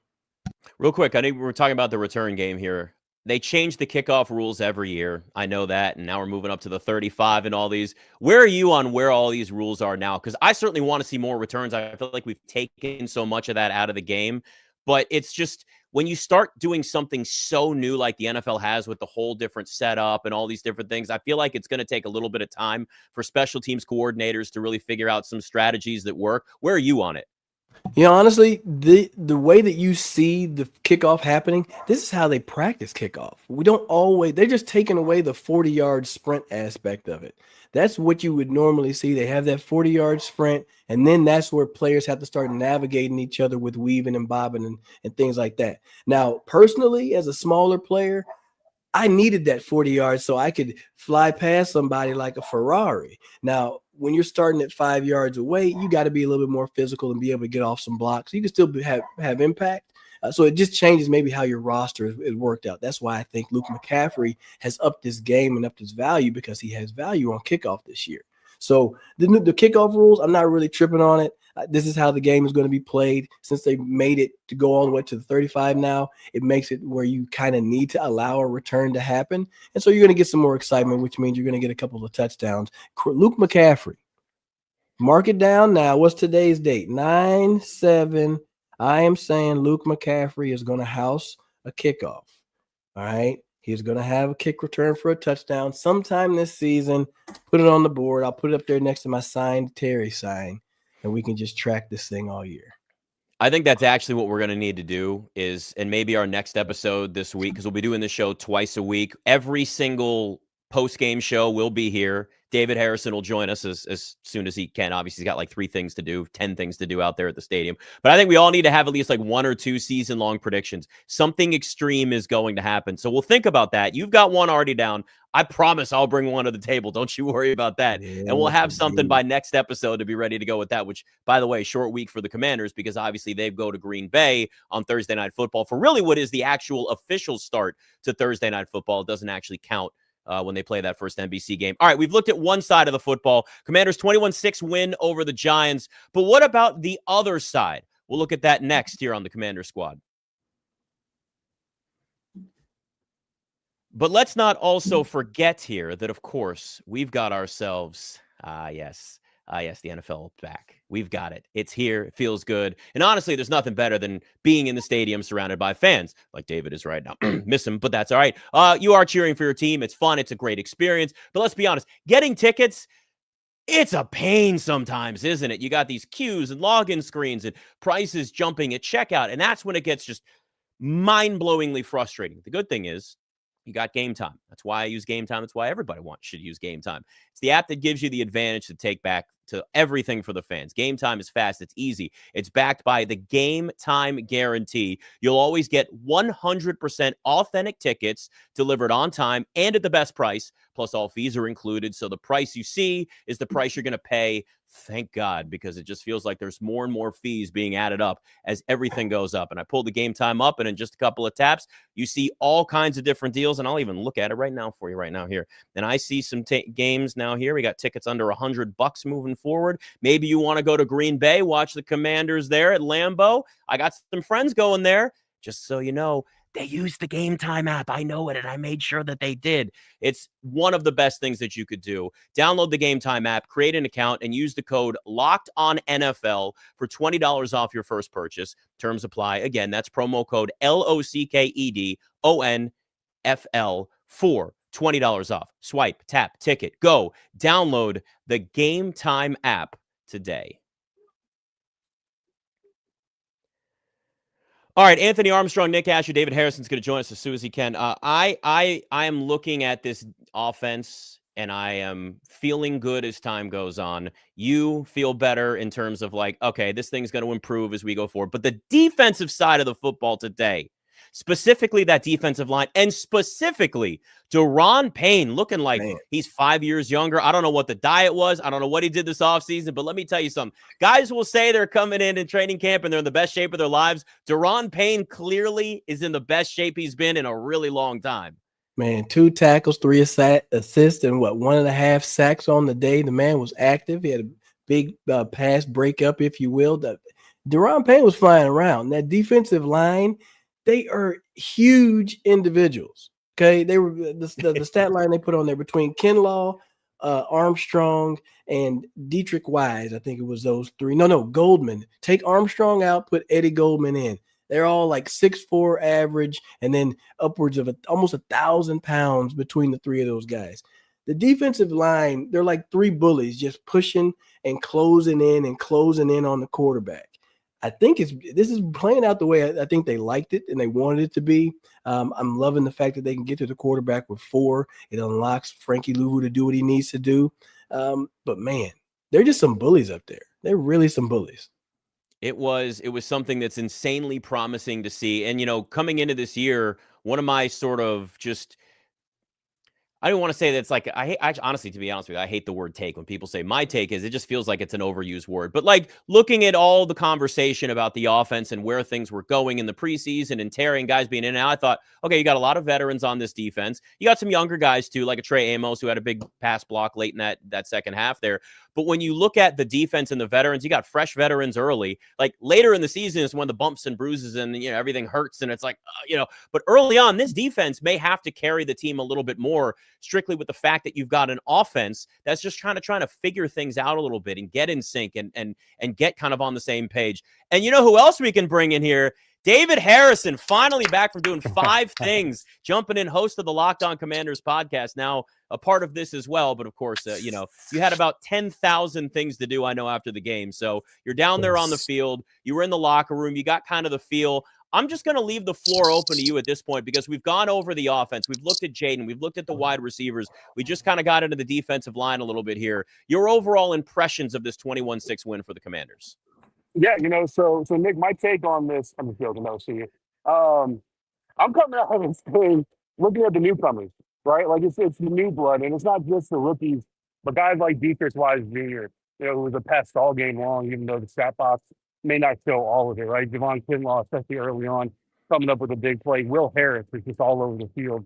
Real quick, I think we're talking about the return game here. They change the kickoff rules every year. I know that. And now we're moving up to the 35 and all these. Where are you on where all these rules are now? Because I certainly want to see more returns. I feel like we've taken so much of that out of the game. But it's just when you start doing something so new like the NFL has with the whole different setup and all these different things, I feel like it's going to take a little bit of time for special teams coordinators to really figure out some strategies that work. Where are you on it? You know, honestly, the way that you see the kickoff happening, this is how they practice kickoff. They're just taking away the 40-yard sprint aspect of it. That's what you would normally see. They have that 40-yard sprint, and then that's where players have to start navigating each other with weaving and bobbing and things like that. Now, personally, as a smaller player, I needed that 40 yards so I could fly past somebody like a Ferrari. Now, when you're starting at 5 yards away, you got to be a little bit more physical and be able to get off some blocks. You can still have impact. So it just changes maybe how your roster is worked out. That's why I think Luke McCaffrey has upped his game and upped his value, because he has value on kickoff this year. So the kickoff rules, I'm not really tripping on it. This is how the game is going to be played. Since they made it to go all the way to the 35 now, it makes it where you kind of need to allow a return to happen. And so you're going to get some more excitement, which means you're going to get a couple of touchdowns. Luke McCaffrey, mark it down now. What's today's date? 9/7. I am saying Luke McCaffrey is going to house a kickoff. All right. He's going to have a kick return for a touchdown sometime this season. Put it on the board. I'll put it up there next to my signed Terry sign, and we can just track this thing all year. I think that's actually what we're going to need to do is, and maybe our next episode this week, because we'll be doing the show twice a week. Every single post-game show will be here. David Harrison will join us as soon as he can. Obviously, he's got like 10 things to do out there at the stadium. But I think we all need to have at least like 1 or 2 season-long predictions. Something extreme is going to happen. So we'll think about that. You've got one already down. I promise I'll bring one to the table. Don't you worry about that. Yeah, and we'll have something by next episode to be ready to go with that, which, by the way, short week for the Commanders, because obviously they go to Green Bay on Thursday Night Football for really what is the actual official start to Thursday Night Football. It doesn't actually count when they play that first NBC game. All right, we've looked at one side of the football. Commanders 21-6 win over the Giants. But what about the other side? We'll look at that next here on the Commander Squad. But let's not also forget here that, of course, we've got ourselves, yes, the NFL back. We've got it. It's here. It feels good. And honestly, there's nothing better than being in the stadium surrounded by fans like David is right now. Miss him, but that's all right. You are cheering for your team. It's fun. It's a great experience. But let's be honest, getting tickets, it's a pain sometimes, isn't it? You got these queues and login screens and prices jumping at checkout. And that's when it gets just mind-blowingly frustrating. The good thing is, you got Game Time. That's why I use Game Time. That's why everybody should use Game Time. It's the app that gives you the advantage to take back to everything for the fans. Game Time is fast. It's easy. It's backed by the Game Time guarantee. You'll always get 100% authentic tickets delivered on time and at the best price. Plus, all fees are included. So the price you see is the price you're going to pay. Thank God, because it just feels like there's more and more fees being added up as everything goes up. And I pulled the Game Time up, and in just a couple of taps, you see all kinds of different deals. And I'll even look at it right now for you right now here. And I see some games now here. We got tickets under $100 moving forward. Maybe you want to go to Green Bay, watch the Commanders there at Lambeau. I got some friends going there. Just so you know, they use the Game Time app. I know it, and I made sure that they did. It's one of the best things that you could do. Download the Game Time app, create an account, and use the code LOCKEDONNFL for $20 off your first purchase. Terms apply. Again, that's promo code LOCKEDONFL for $20 off. Swipe, tap, ticket, go. Download the Game Time app today. All right, Anthony Armstrong, Nick Ashooh, David Harrison's going to join us as soon as he can. I am looking at this offense, and I am feeling good as time goes on. You feel better in terms of like, okay, this thing's going to improve as we go forward. But the defensive side of the football today, specifically that defensive line, and specifically Daron Payne looking like he's 5 years younger. I don't know what the diet was. I don't know what he did this offseason, but let me tell you something. Guys will say they're coming in training camp and they're in the best shape of their lives. Daron Payne clearly is in the best shape he's been in a really long time. Man, 2 tackles, 3 assists, and 1.5 sacks on the day. The man was active. He had a big pass breakup, if you will. Daron Payne was flying around. That defensive line, they are huge individuals. Okay, they were the stat line they put on there between Kinlaw, Armstrong, and Dietrich Wise. I think it was those 3. No, Goldman. Take Armstrong out, put Eddie Goldman in. They're all like 6'4" average, and then upwards of almost 1,000 pounds between the 3 of those guys. The defensive line, they're like 3 bullies just pushing and closing in on the quarterback. I think this is playing out the way I think they liked it and they wanted it to be. I'm loving the fact that they can get to the quarterback with 4. It unlocks Frankie Louvu to do what he needs to do. But man, they're just some bullies up there. They're really some bullies. It was something that's insanely promising to see. And, coming into this year, one of my sort of just, I don't want to say that's like, honestly, to be honest with you, I hate the word take. When people say my take is, it just feels like it's an overused word. But like looking at all the conversation about the offense and where things were going in the preseason and tearing guys being in and out, I thought, okay, you got a lot of veterans on this defense. You got some younger guys too, like a Trey Amos who had a big pass block late in that second half there. But when you look at the defense and the veterans, you got fresh veterans early. Like later in the season is when the bumps and bruises and everything hurts and it's like But early on, this defense may have to carry the team a little bit more, strictly with the fact that you've got an offense that's just trying to figure things out a little bit and get in sync and get kind of on the same page. And you know who else we can bring in here? David Harrison, finally back from doing 5 things, jumping in, host of the Locked On Commanders podcast, now a part of this as well. But of course, you had about 10,000 things to do, I know, after the game. So you're down there on the field. You were in the locker room. You got kind of the feel. I'm just going to leave the floor open to you at this point because we've gone over the offense. We've looked at Jayden. We've looked at the wide receivers. We just kind of got into the defensive line a little bit here. Your overall impressions of this 21-6 win for the Commanders? Yeah, so Nick, my take on this, I'm just joking, no, see you. I'm coming out of this thing looking at the newcomers, right? Like it's the new blood, and it's not just the rookies, but guys like Dietrich Wise Jr., who was a pest all game long, even though the stat box may not show all of it, right? Javon Kinlaw, especially early on, coming up with a big play. Will Harris was just all over the field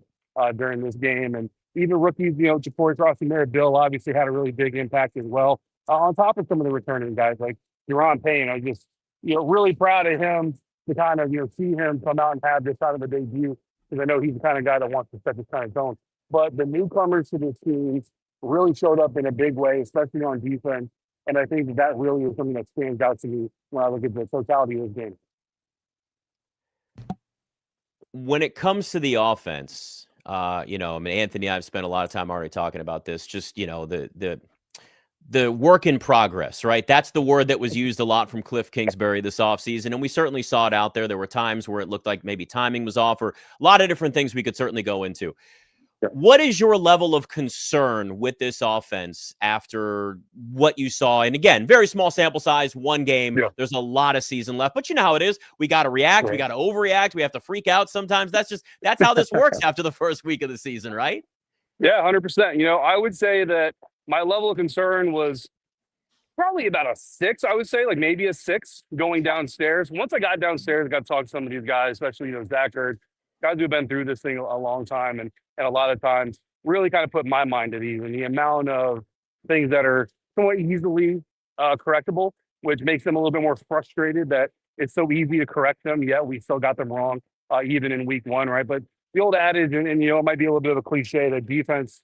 during this game. And even rookies, Jacory Croskey-Merritt, Bill obviously had a really big impact as well. On top of some of the returning guys like Daron Payne, I just, really proud of him to kind of, see him come out and have this kind of a debut, because I know he's the kind of guy that wants to set this kind of tone. But the newcomers to this team really showed up in a big way, especially on defense. And I think that really is something that stands out to me when I look at the totality of this game. When it comes to the offense, Anthony and I have spent a lot of time already talking about this, just, the work in progress, right? That's the word that was used a lot from Cliff Kingsbury this offseason. And we certainly saw it out there. There were times where it looked like maybe timing was off, or a lot of different things we could certainly go into. Yeah. What is your level of concern with this offense after what you saw? And again, very small sample size, 1 game. Yeah. There's a lot of season left, but you know how it is. We got to react. Right. We got to overreact. We have to freak out sometimes. That's how this works after the first week of the season, right? Yeah, 100%. I would say that my level of concern was probably about a 6, I would say, like maybe a 6 going downstairs. Once I got downstairs, I got to talk to some of these guys, especially, Zach Ertz, guys who've been through this thing a long time. And a lot of times really kind of put my mind at ease. And the amount of things that are somewhat easily correctable, which makes them a little bit more frustrated that it's so easy to correct them, yet we still got them wrong, even in week 1, right? But the old adage, and it might be a little bit of a cliche, that defense,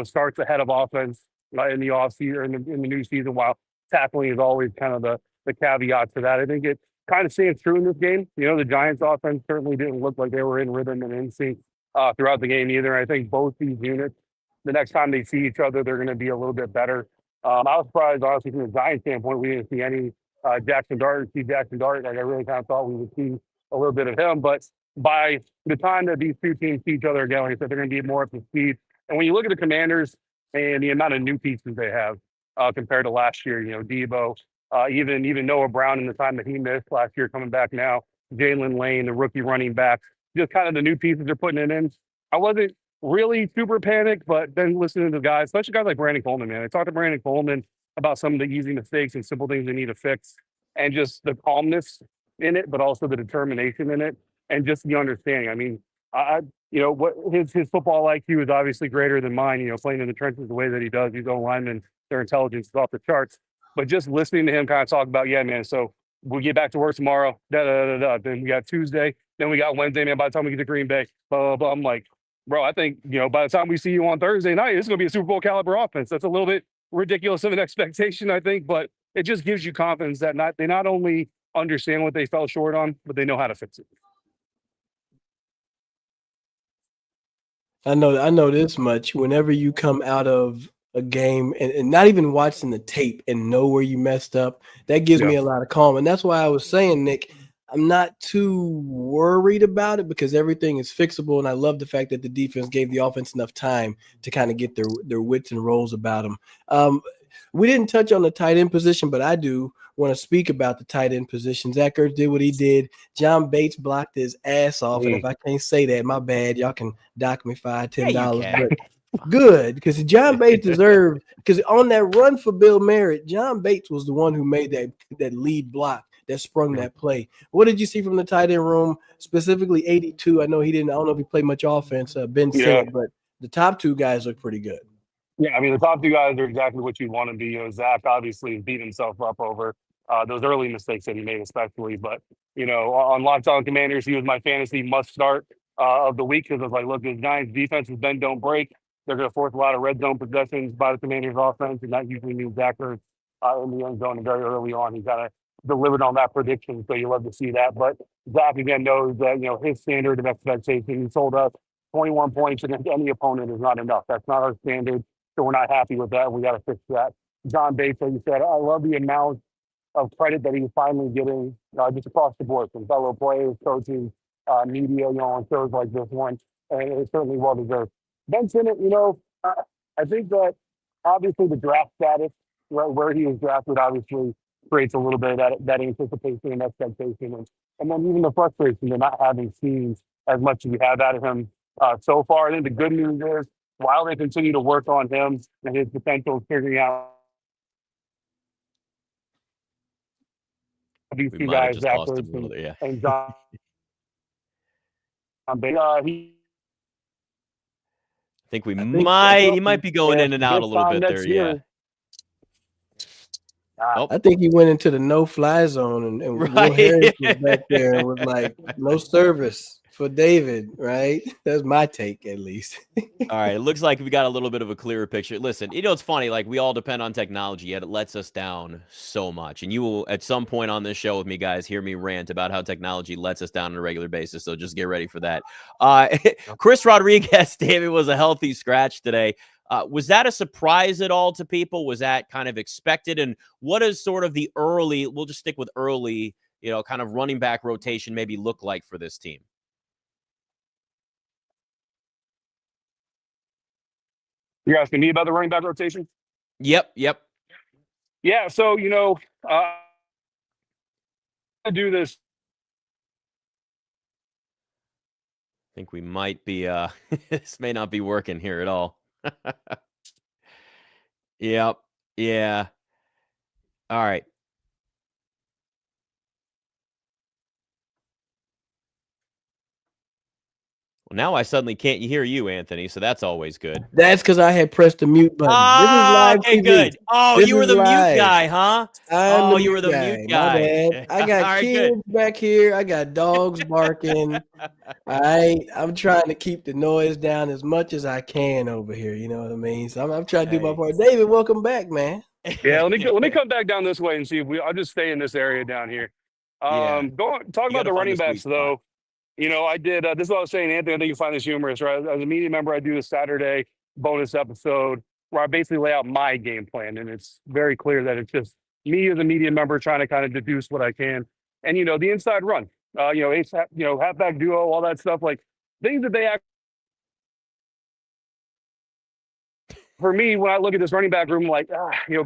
starts ahead of offense in the offseason or in the new season, while tackling is always kind of the caveat to that. I think it kind of stands true in this game. The Giants offense certainly didn't look like they were in rhythm and in sync throughout the game either. I think both these units, the next time they see each other, they're going to be a little bit better. I was surprised, honestly, from the Giants standpoint, we didn't see any Jackson Dart. Like I really kind of thought we would see a little bit of him. But by the time that these two teams see each other again, like I said, they're going to be more up to speed. And when you look at the Commanders and the amount of new pieces they have compared to last year, Deebo, even Noah Brown in the time that he missed last year coming back now, Jalen Lane, the rookie running back, just kind of the new pieces they're putting it in. I wasn't really super panicked, but then listening to the guys, especially guys like Brandon Coleman, man. I talked to Brandon Coleman about some of the easy mistakes and simple things they need to fix, and just the calmness in it, but also the determination in it, and just the understanding. I mean, what his football IQ is obviously greater than mine. Playing in the trenches the way that he does, these old linemen, their intelligence is off the charts. But just listening to him kind of talk about, yeah, man. So we get back to work tomorrow. Then we got Tuesday. Then we got Wednesday, man. By the time we get to Green Bay, blah, blah, blah. I'm like, bro, I think, by the time we see you on Thursday night, it's going to be a Super Bowl caliber offense. That's a little bit ridiculous of an expectation, I think, but it just gives you confidence that they not only understand what they fell short on, but they know how to fix it. I know this much. Whenever you come out of a game and not even watching the tape and know where you messed up, that gives me a lot of calm. And that's why I was saying, Nick, I'm not too worried about it because everything is fixable. And I love the fact that the defense gave the offense enough time to kind of get their wits and rolls about them. We didn't touch on the tight end position, but I do want to speak about the tight end position. Zach Ertz did what he did. John Bates blocked his ass off. And if I can't say that, my bad. Y'all can dock me $5, $10. But good, because John Bates deserved – because on that run for Bill Merritt, John Bates was the one who made that lead block that sprung that play. What did you see from the tight end room, specifically 82? I know he didn't – I don't know if he played much offense, Ben said, but the top two guys look pretty good. Yeah, I mean, the top two guys are exactly what you want to be. Zach obviously beat himself up over those early mistakes that he made, especially. But, on Locked On Commanders, he was my fantasy must-start of the week because I was like, look, this Giants defense is bend, don't break. They're going to force a lot of red zone possessions by the Commanders offense, and that usually means Zach Ertz in the end zone. And very early on, he kind of delivered on that prediction, so you love to see that. But Zach, again, knows that, his standard of expectation, he told us 21 points against any opponent is not enough. That's not our standard. So we're not happy with that. We got to fix that. John Bates, like you said, I love the amount of credit that he's finally getting just across the board from fellow players, coaches, media, on shows like this one. And it's certainly well deserved. Ben Sinnott, I think that obviously the draft status, right, where he was drafted, obviously creates a little bit of that anticipation and expectation. And then even the frustration of not having seen as much as we have out of him so far. I think the good news is, while they continue to work on him and his potential figuring out these two guys, Zach Ertz and John Bates, I think he might be going in and out a little bit there. Yeah. I think he went into the no-fly zone, and Will Harris was back there and was like, no service for David, right? That's my take, at least. All right. It looks like we got a little bit of a clearer picture. Listen, it's funny. Like, we all depend on technology, yet it lets us down so much. And you will, at some point on this show with me, guys, hear me rant about how technology lets us down on a regular basis. So just get ready for that. Chris Rodriguez, David, was a healthy scratch today. Was that a surprise at all to people? Was that kind of expected? And what is sort of the early, we'll just stick with early, kind of running back rotation maybe look like for this team? You're asking me about the running back rotation? Yep. Yeah, so, I do this. I think we might be, this may not be working here at all. Yep. Yeah. All right. Well, now I suddenly can't hear you, Anthony, so that's always good. That's because I had pressed the mute button. This is live okay, TV. Good. Oh, This you were is the live. mute guy, huh? You were the mute guy. My bad. I got All right, kids good. back here. I got dogs barking. All right. I'm trying to keep the noise down as much as I can over here. You know what I mean? So I'm trying to do my part. David, welcome back, man. Yeah, let me come back down this way and see if I'll just stay in this area down here. Talk about the running backs, though. I did, this is what I was saying, Anthony, I think you find this humorous, right? As a media member, I do the Saturday bonus episode where I basically lay out my game plan. And it's very clear that it's just me as a media member trying to kind of deduce what I can. And, the inside run. ace, halfback duo, all that stuff, like things that they act. For me, when I look at this running back room, like,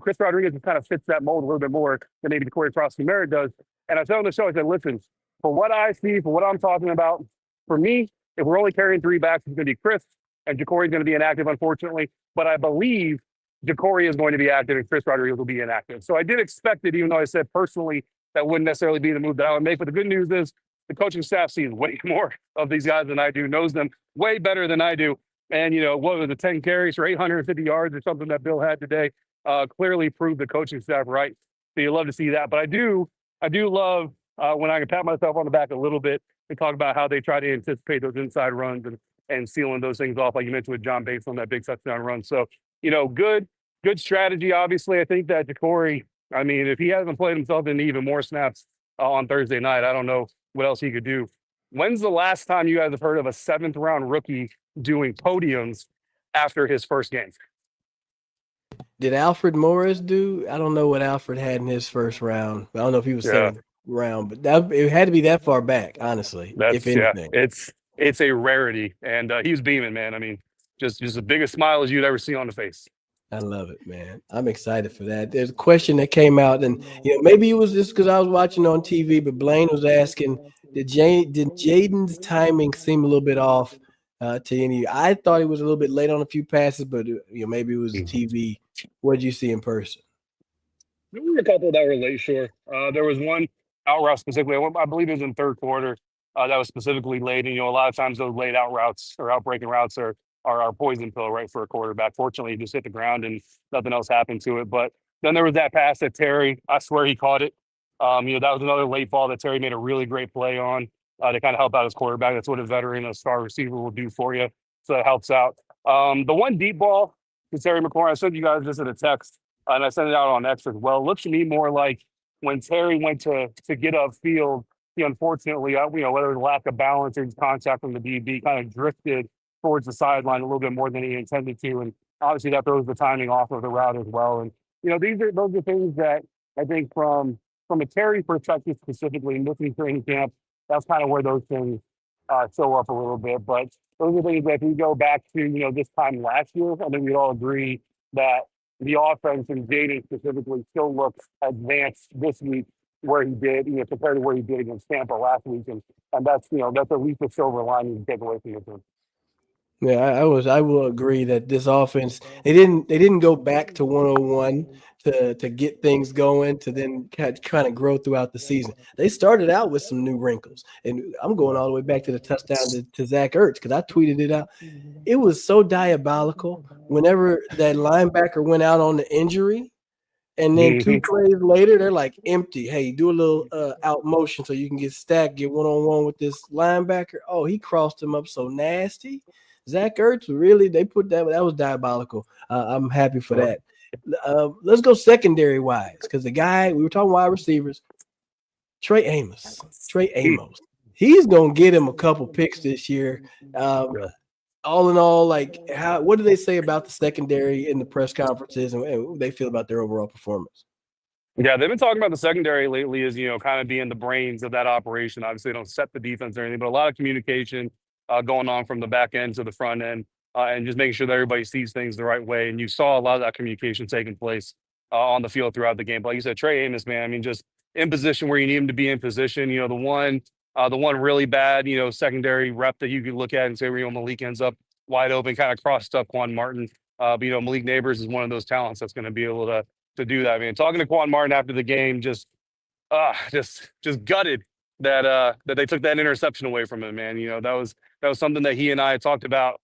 Chris Rodriguez kind of fits that mold a little bit more than maybe Jacory Croskey-Merritt does. And I said on the show, I said, listen, for what I see, for what I'm talking about, for me, if we're only carrying 3 backs, it's going to be Chris, and Jacory is going to be inactive, unfortunately. But I believe Jacory is going to be active and Chris Rodriguez will be inactive. So I did expect it, even though I said personally that wouldn't necessarily be the move that I would make. But the good news is the coaching staff sees way more of these guys than I do, knows them way better than I do. And, what was the 10 carries for 850 yards or something that Bill had today clearly proved the coaching staff right. So you love to see that. But I do love when I can pat myself on the back a little bit and talk about how they try to anticipate those inside runs and sealing those things off, like you mentioned with John Bates on that big touchdown run. So, good strategy. Obviously, I think that Jacory, if he hasn't played himself into even more snaps on Thursday night, I don't know what else he could do. When's the last time you guys have heard of a 7th round rookie doing podiums after his first game? Did Alfred Morris do? I don't know what Alfred had in his first round. I don't know if he was 7th round, but it had to be that far back, honestly. If anything, it's a rarity, and he was beaming, man. Just the biggest smile as you'd ever see on the face. I love it, man. I'm excited for that. There's a question that came out, and maybe it was just because I was watching on TV, but Blaine was asking, did Jayden's timing seem a little bit off to any? I thought he was a little bit late on a few passes, but maybe it was TV. What did you see in person? There were a couple that were late, sure. There was one out route specifically. I believe it was in third quarter that was specifically late. And, a lot of times those late out routes or outbreaking routes are our poison pill, right, for a quarterback. Fortunately, he just hit the ground and nothing else happened to it. But then there was that pass that Terry, I swear he caught it. That was another late ball that Terry made a really great play on to kind of help out his quarterback. That's what a veteran, a star receiver will do for you. So that helps out. The one deep ball to Terry McLaurin, I sent you guys this in a text, and I sent it out on X as well. It looks to me more like when Terry went to get upfield, he unfortunately, whether it was lack of balance or his contact from the DB, kind of drifted towards the sideline a little bit more than he intended to. And obviously that throws the timing off of the route as well. And, those are things that I think from a Terry perspective specifically, looking training camp, that's kind of where those things show up a little bit. But those are things that if we go back to, this time last year, I think we'd all agree that the offense and Jayden specifically still looks advanced this week where he did, compared to where he did against Tampa last week. And that's at least a silver lining to take away from the team. Yeah, I will agree that this offense, they didn't go back to 101 to get things going, to then kind of grow throughout the season. They started out with some new wrinkles, and I'm going all the way back to the touchdown to Zach Ertz, because I tweeted it out. It was so diabolical whenever that linebacker went out on the injury, and then 2 plays later, they're like empty. Hey, do a little out motion so you can get stacked, get one-on-one with this linebacker. Oh, he crossed him up so nasty. Zach Ertz, really, they put that was diabolical. I'm happy for that. Let's go secondary-wise, because the guy, we were talking wide receivers, Trey Amos. He's going to get him a couple picks this year. All in all, what do they say about the secondary in the press conferences and what they feel about their overall performance? Yeah, they've been talking about the secondary lately as, kind of being the brains of that operation. Obviously, they don't set the defense or anything, but a lot of communication going on from the back end to the front end, and just making sure that everybody sees things the right way. And you saw a lot of that communication taking place on the field throughout the game. But like you said, Trey Amos, man, just in position where you need him to be in position. The one really bad, secondary rep that you could look at and say, Malik ends up wide open, kind of crossed up Quan Martin. But Malik Neighbors is one of those talents that's going to be able to do that. Talking to Quan Martin after the game, just gutted that they took that interception away from him, man. That was something that he and I talked about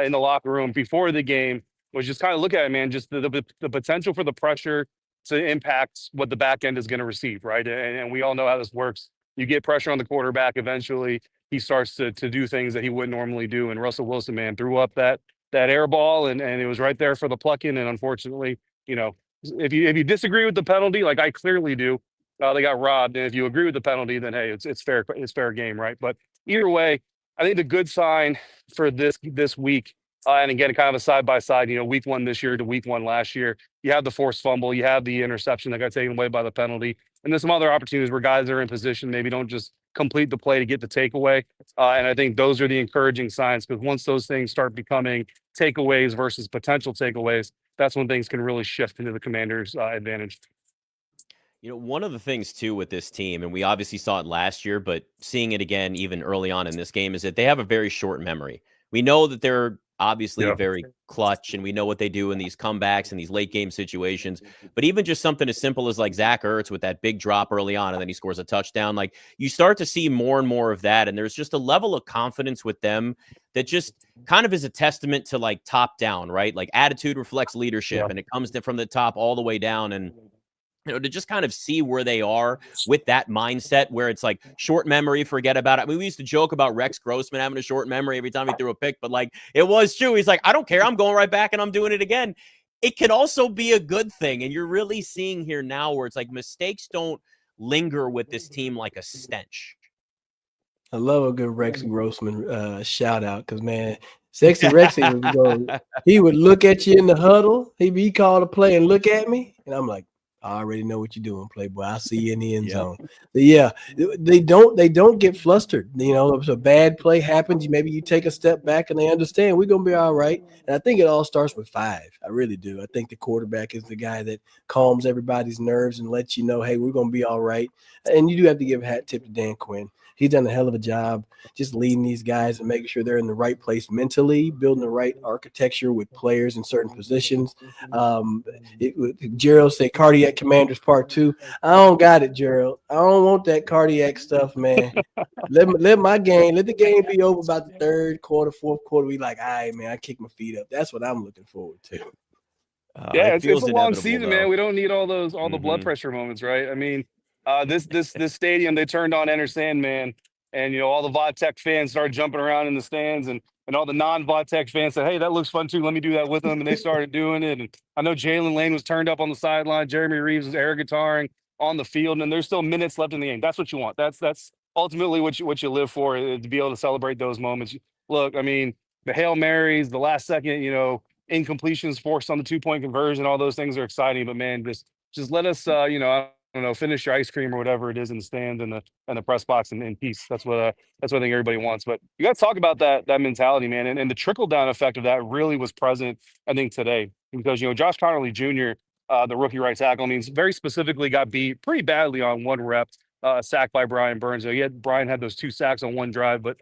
in the locker room before the game, was just kind of look at it, man, just the potential for the pressure to impact what the back end is going to receive, right? And we all know how this works. You get pressure on the quarterback, eventually he starts to do things that he wouldn't normally do. And Russell Wilson, man, threw up that air ball, and it was right there for the plucking. And unfortunately, if you disagree with the penalty, like I clearly do, they got robbed. And if you agree with the penalty, then hey, it's fair game, right? But either way, I think the good sign for this week, and again, kind of a side by side, week 1 this year to week 1 last year, you have the forced fumble, you have the interception that got taken away by the penalty. And there's some other opportunities where guys are in position, maybe don't just complete the play to get the takeaway. And I think those are the encouraging signs, because once those things start becoming takeaways versus potential takeaways, that's when things can really shift into the Commanders' advantage. One of the things too with this team, and we obviously saw it last year, but seeing it again even early on in this game, is that they have a very short memory. We know that they're obviously very clutch, and we know what they do in these comebacks and these late game situations. But even just something as simple as like Zach Ertz with that big drop early on, and then he scores a touchdown, like you start to see more and more of that. And there's just a level of confidence with them that just kind of is a testament to like top down, right? Like attitude reflects leadership, and it comes from the top all the way down. And to just kind of see where they are with that mindset, where it's like short memory, forget about it. I mean, we used to joke about Rex Grossman having a short memory every time he threw a pick, but like it was true. He's like, I don't care. I'm going right back and I'm doing it again. It can also be a good thing. And you're really seeing here now where it's like mistakes don't linger with this team like a stench. I love a good Rex Grossman shout out, because man, Sexy Rexy he would look at you in the huddle. He'd call a play and look at me, and I'm like, I already know what you're doing, Playboy. I see you in the end zone. But yeah, they don't get flustered. If a bad play happens, maybe you take a step back and they understand we're gonna be all right. And I think it all starts with 5. I really do. I think the quarterback is the guy that calms everybody's nerves and lets you know, hey, we're gonna be all right. And you do have to give a hat tip to Dan Quinn. He's done a hell of a job just leading these guys and making sure they're in the right place mentally, building the right architecture with players in certain positions. Gerald say cardiac commanders part 2. I don't got it, Gerald. I don't want that cardiac stuff, man. let the game be over about the third quarter, fourth quarter. We like, all right, man, I kick my feet up. That's what I'm looking forward to. It's a long season, man. We don't need all the blood pressure moments, right? I mean, this stadium, they turned on Enter Sandman, and all the Vodtech fans started jumping around in the stands, and all the non-Vodtech fans said, hey, that looks fun too, let me do that with them. And they started doing it. And I know Jalen Lane was turned up on the sideline, Jeremy Reeves was air guitaring on the field, and there's still minutes left in the game. That's what you want. That's ultimately what you live for, to be able to celebrate those moments. Look, I mean, the Hail Marys, the last second incompletions forced on the 2-point conversion, all those things are exciting, but man, just let us I don't know, finish your ice cream or whatever it is in the stand and the press box in peace. That's what I think everybody wants. But you got to talk about that mentality, man, and the trickle down effect of that really was present, I think, today, because Josh Connerly Jr., the rookie right tackle, very specifically got beat pretty badly on one rep, sacked by Brian Burns. Brian had those 2 sacks on one drive, but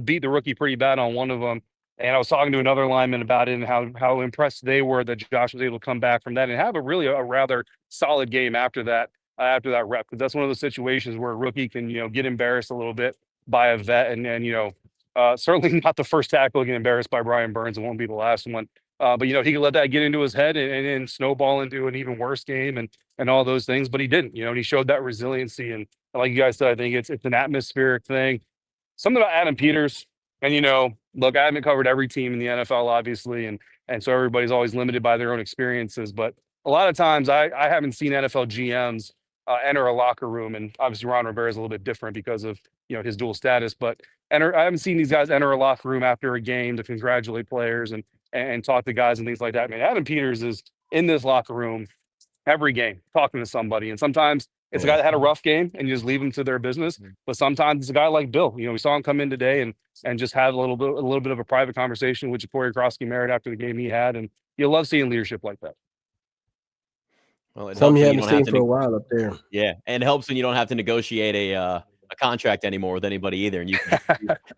beat the rookie pretty bad on one of them. And I was talking to another lineman about it and how impressed they were that Josh was able to come back from that and have a rather solid game after that rep. Because that's one of those situations where a rookie can, get embarrassed a little bit by a vet. And certainly not the first tackle to get embarrassed by Brian Burns. It won't be the last one. But, he could let that get into his head and snowball into an even worse game and all those things. But he didn't, and he showed that resiliency. And like you guys said, I think it's an atmospheric thing. Something about Adam Peters. And, look, I haven't covered every team in the NFL, obviously. And so everybody's always limited by their own experiences. But a lot of times I haven't seen NFL GMs enter a locker room. And obviously Ron Rivera is a little bit different because of, his dual status. But I haven't seen these guys enter a locker room after a game to congratulate players and talk to guys and things like that. Man, Adam Peters is in this locker room every game talking to somebody. And sometimes it's a guy that had a rough game and you just leave them to their business. But sometimes it's a guy like Bill. We saw him come in today and just have a little bit of a private conversation with Jacory Croskey-Merritt after the game he had. And you love seeing leadership like that. Well, something you haven't seen for a while up there. Yeah, and it helps when you don't have to negotiate a contract anymore with anybody either, and you can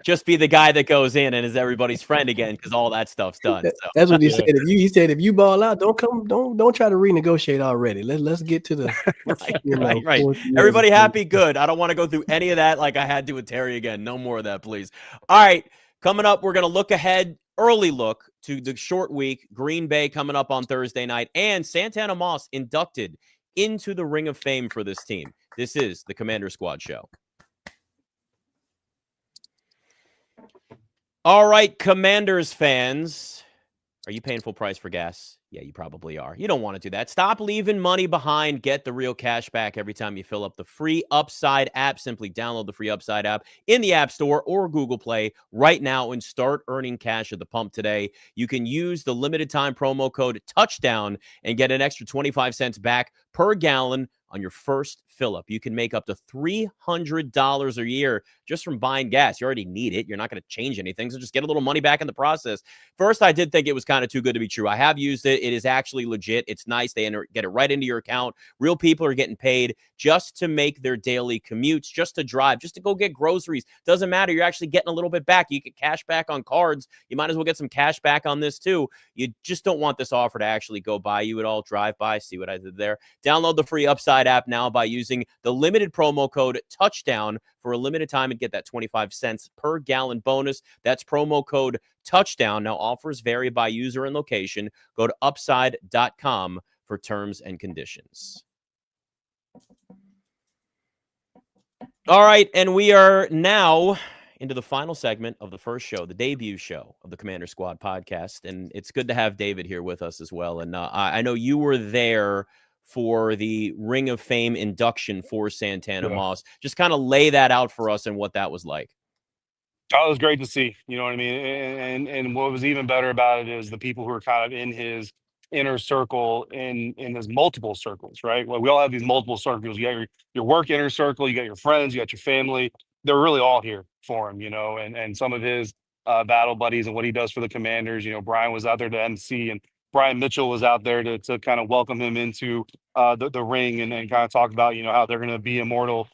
just be the guy that goes in and is everybody's friend again because all that stuff's done. So. That's what he said. He said if you ball out, don't try to renegotiate already. Let's get to the right. Everybody happy, good. I don't want to go through any of that like I had to with Terry again. No more of that, please. All right, coming up, we're gonna look ahead. Early look to the short week. Green Bay coming up on Thursday night, and Santana Moss inducted into the Ring of Fame for this team. This is the Commander Squad Show. All right, Commanders fans. Are you paying full price for gas? Yeah, you probably are. You don't want to do that. Stop leaving money behind. Get the real cash back every time you fill up the free Upside app. Simply download the free Upside app in the App Store or Google Play right now and start earning cash at the pump today. You can use the limited time promo code TOUCHDOWN and get an extra 25 cents back per gallon on your first fill up. You can make up to $300 a year just from buying gas. You already need it. You're not going to change anything, so just get a little money back in the process. First, I did think it was kind of too good to be true. I have used it. It is actually legit. It's nice. They get it right into your account. Real people are getting paid just to make their daily commutes, just to drive, just to go get groceries. Doesn't matter. You're actually getting a little bit back. You get cash back on cards. You might as well get some cash back on this too. You just don't want this offer to actually go by you at all. Drive by. See what I did there? Download the free Upside app now by using the limited promo code TOUCHDOWN for a limited time and get that 25 cents per gallon bonus. That's promo code TOUCHDOWN. Now, offers vary by user and location. Go to upside.com for terms and conditions. All right, and we are now into the final segment of the first show, the debut show of the Commander Squad podcast. And it's good to have David here with us as well. And I know you were there for the Ring of Fame induction for Santana Moss. Just kind of lay that out for us and what that was like. Oh, it was great to see. You know what I mean? And what was even better about it is the people who are kind of in his inner circle, in his multiple circles, right? Well, we all have these multiple circles. You got your work inner circle, you got your friends, you got your family. They're really all here for him, and some of his battle buddies and what he does for the Commanders. Brian was out there to MC, and Brian Mitchell was out there to kind of welcome him into the ring and kind of talk about, how they're going to be immortal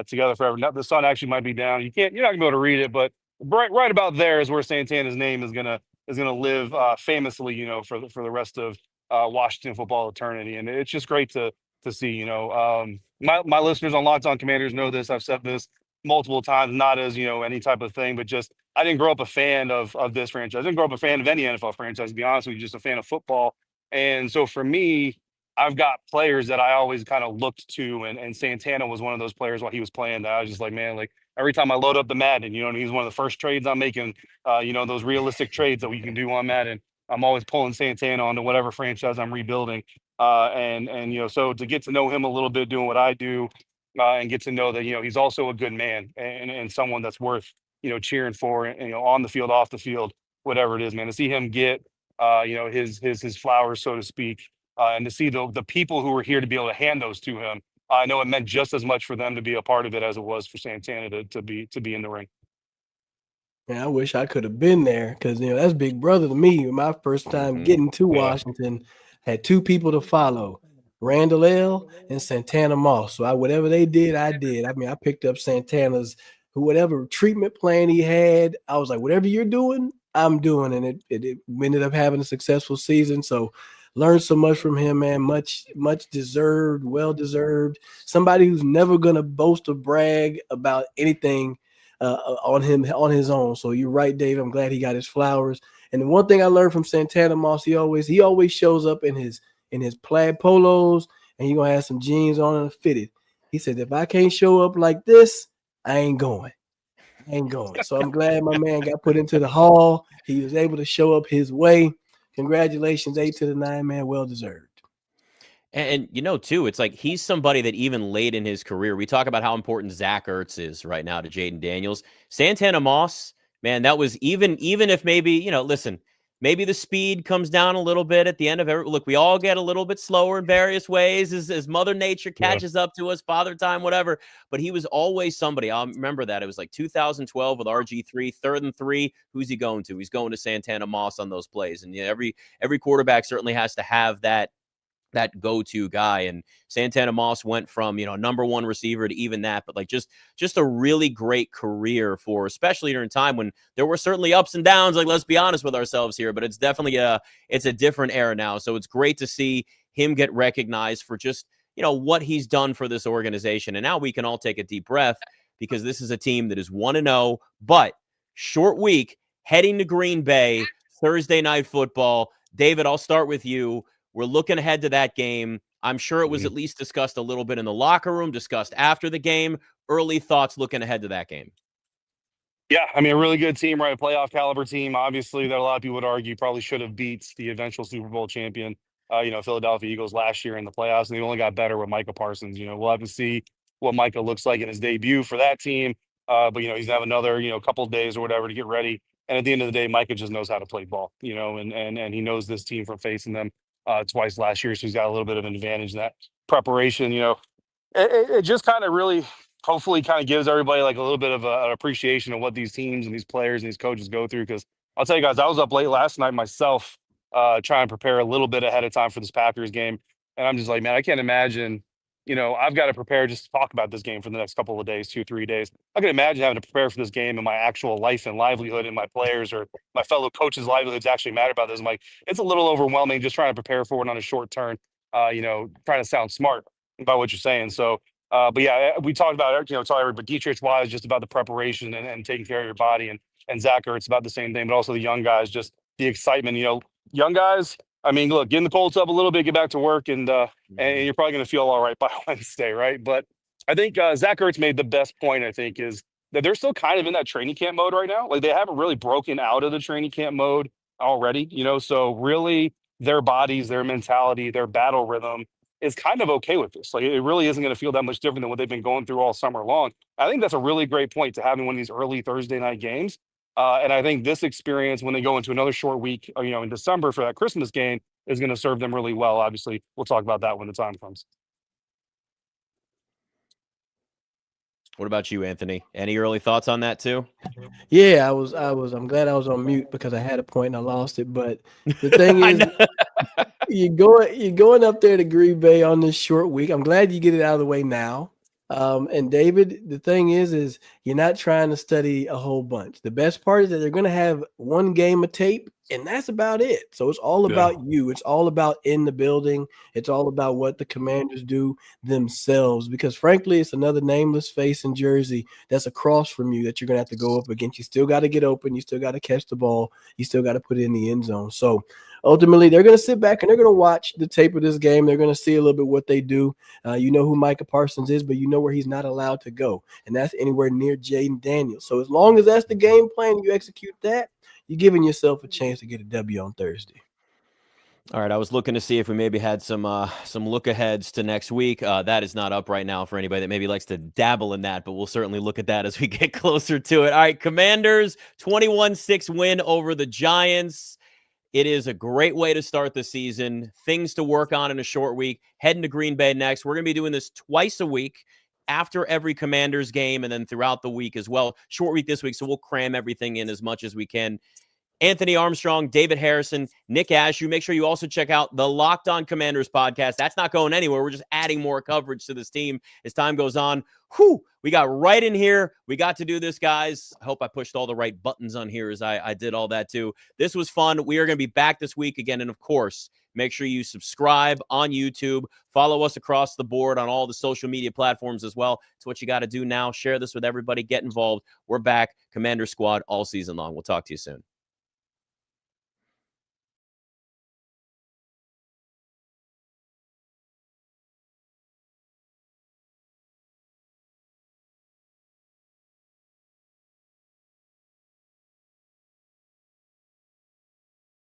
together forever. Now, the sun actually might be down. You're not gonna be able to read it, but right about there is where Santana's name is gonna live famously, for the rest of Washington football eternity. And it's just great to see. My listeners on Locked On Commanders know this. I've said this multiple times, not as any type of thing, but just I didn't grow up a fan of this franchise. I didn't grow up a fan of any NFL franchise, to be honest with you, just a fan of football. And so for me, I've got players that I always kind of looked to, and Santana was one of those players while he was playing that I was just like, man, like every time I load up the Madden, he's one of the first trades I'm making, those realistic trades that we can do on Madden. I'm always pulling Santana onto whatever franchise I'm rebuilding. So to get to know him a little bit doing what I do, and get to know that, he's also a good man and someone that's worth, cheering for, on the field, off the field, whatever it is, man, to see him get, his flowers, so to speak. And to see the people who were here to be able to hand those to him, I know it meant just as much for them to be a part of it as it was for Santana to be in the ring. Yeah, I wish I could have been there because that's big brother to me. My first time getting to Washington, had two people to follow, Randall L. and Santana Moss. So whatever they did, I did. I mean, I picked up Santana's whatever treatment plan he had. I was like, whatever you're doing, I'm doing, and it ended up having a successful season. So. Learned so much from him, man. Much deserved, well deserved. Somebody who's never gonna boast or brag about anything on his own. So you're right, Dave. I'm glad he got his flowers. And the one thing I learned from Santana Moss, he always shows up in his plaid polos, and he gonna have some jeans on and fitted. He said, if I can't show up like this, I ain't going. So I'm glad my man got put into the hall. He was able to show up his way. Congratulations, 8 to the 9, man. Well deserved. And too, it's like he's somebody that even late in his career, we talk about how important Zach Ertz is right now to Jayden Daniels. Santana Moss, man, that was even if maybe, listen, maybe the speed comes down a little bit at the end of every look. We all get a little bit slower in various ways as Mother Nature catches up to us, Father Time, whatever. But he was always somebody. I'll remember that. It was like 2012 with RG3, 3rd and 3. Who's he going to? He's going to Santana Moss on those plays. And every quarterback certainly has to have that go-to guy. And Santana Moss went from, number one receiver to even that, but like just a really great career for, especially during time when there were certainly ups and downs. Like, let's be honest with ourselves here, but it's definitely it's a different era now. So it's great to see him get recognized for just, what he's done for this organization. And now we can all take a deep breath because this is a team that is 1-0, but short week heading to Green Bay, Thursday Night Football. David, I'll start with you. We're looking ahead to that game. I'm sure it was at least discussed a little bit in the locker room, discussed after the game. Early thoughts looking ahead to that game. Yeah, I mean, a really good team, right? A playoff caliber team. Obviously, that a lot of people would argue probably should have beat the eventual Super Bowl champion, Philadelphia Eagles last year in the playoffs. And they only got better with Micah Parsons. We'll have to see what Micah looks like in his debut for that team. But he's going to have another, couple of days or whatever to get ready. And at the end of the day, Micah just knows how to play ball, and he knows this team from facing them twice last year. So he's got a little bit of an advantage in that preparation. it just kind of really, hopefully, kind of gives everybody like a little bit of an appreciation of what these teams and these players and these coaches go through. Because I'll tell you guys, I was up late last night myself, trying to prepare a little bit ahead of time for this Packers game, and I'm just like, man, I can't imagine. I've got to prepare just to talk about this game for the next couple of days, 2-3 days. I can imagine having to prepare for this game and my actual life and livelihood and my players or my fellow coaches' livelihoods actually matter about this. I'm like, it's a little overwhelming just trying to prepare for it on a short turn, trying to sound smart about what you're saying. So, but yeah, we talked about it, tell everybody, but Dietrich Wise just about the preparation and taking care of your body. And Zach Ertz about the same thing, but also the young guys, just the excitement, young guys. I mean, look, get in the Colts up a little bit, get back to work, and you're probably going to feel all right by Wednesday, right? But I think Zach Ertz made the best point, I think, is that they're still kind of in that training camp mode right now. Like, they haven't really broken out of the training camp mode already, so really their bodies, their mentality, their battle rhythm is kind of okay with this. Like, it really isn't going to feel that much different than what they've been going through all summer long. I think that's a really great point to having one of these early Thursday night games. And I think this experience, when they go into another short week, in December for that Christmas game, is going to serve them really well. Obviously, we'll talk about that when the time comes. What about you, Anthony? Any early thoughts on that too? Yeah, I'm glad I was on mute because I had a point and I lost it. But the thing is, you're going up there to Green Bay on this short week. I'm glad you get it out of the way now. And David, the thing is you're not trying to study a whole bunch. The best part is that they're going to have one game of tape, and that's about it. So it's all about you. It's all about in the building. It's all about what the Commanders do themselves, because frankly, it's another nameless face in jersey that's across from you that you're going to have to go up against. You still got to get open. You still got to catch the ball. You still got to put it in the end zone. So ultimately, they're going to sit back and they're going to watch the tape of this game. They're going to see a little bit what they do. You know who Micah Parsons is, but you know where he's not allowed to go, and that's anywhere near Jayden Daniels. So as long as that's the game plan, you execute that, you're giving yourself a chance to get a W on Thursday. All right, I was looking to see if we maybe had some look aheads to next week. That is not up right now for anybody that maybe likes to dabble in that, but we'll certainly look at that as we get closer to it. All right, Commanders 21-6 win over the Giants. It is a great way to start the season. Things to work on in a short week. Heading to Green Bay next. We're going to be doing this twice a week after every Commanders game and then throughout the week as well. Short week this week, so we'll cram everything in as much as we can. Anthony Armstrong, David Harrison, Nick Ashooh. Make sure you also check out the Locked On Commanders podcast. That's not going anywhere. We're just adding more coverage to this team as time goes on. Whew, we got right in here. We got to do this, guys. I hope I pushed all the right buttons on here as I did all that too. This was fun. We are going to be back this week again. And of course, make sure you subscribe on YouTube. Follow us across the board on all the social media platforms as well. It's what you got to do now. Share this with everybody. Get involved. We're back. Commander Squad all season long. We'll talk to you soon.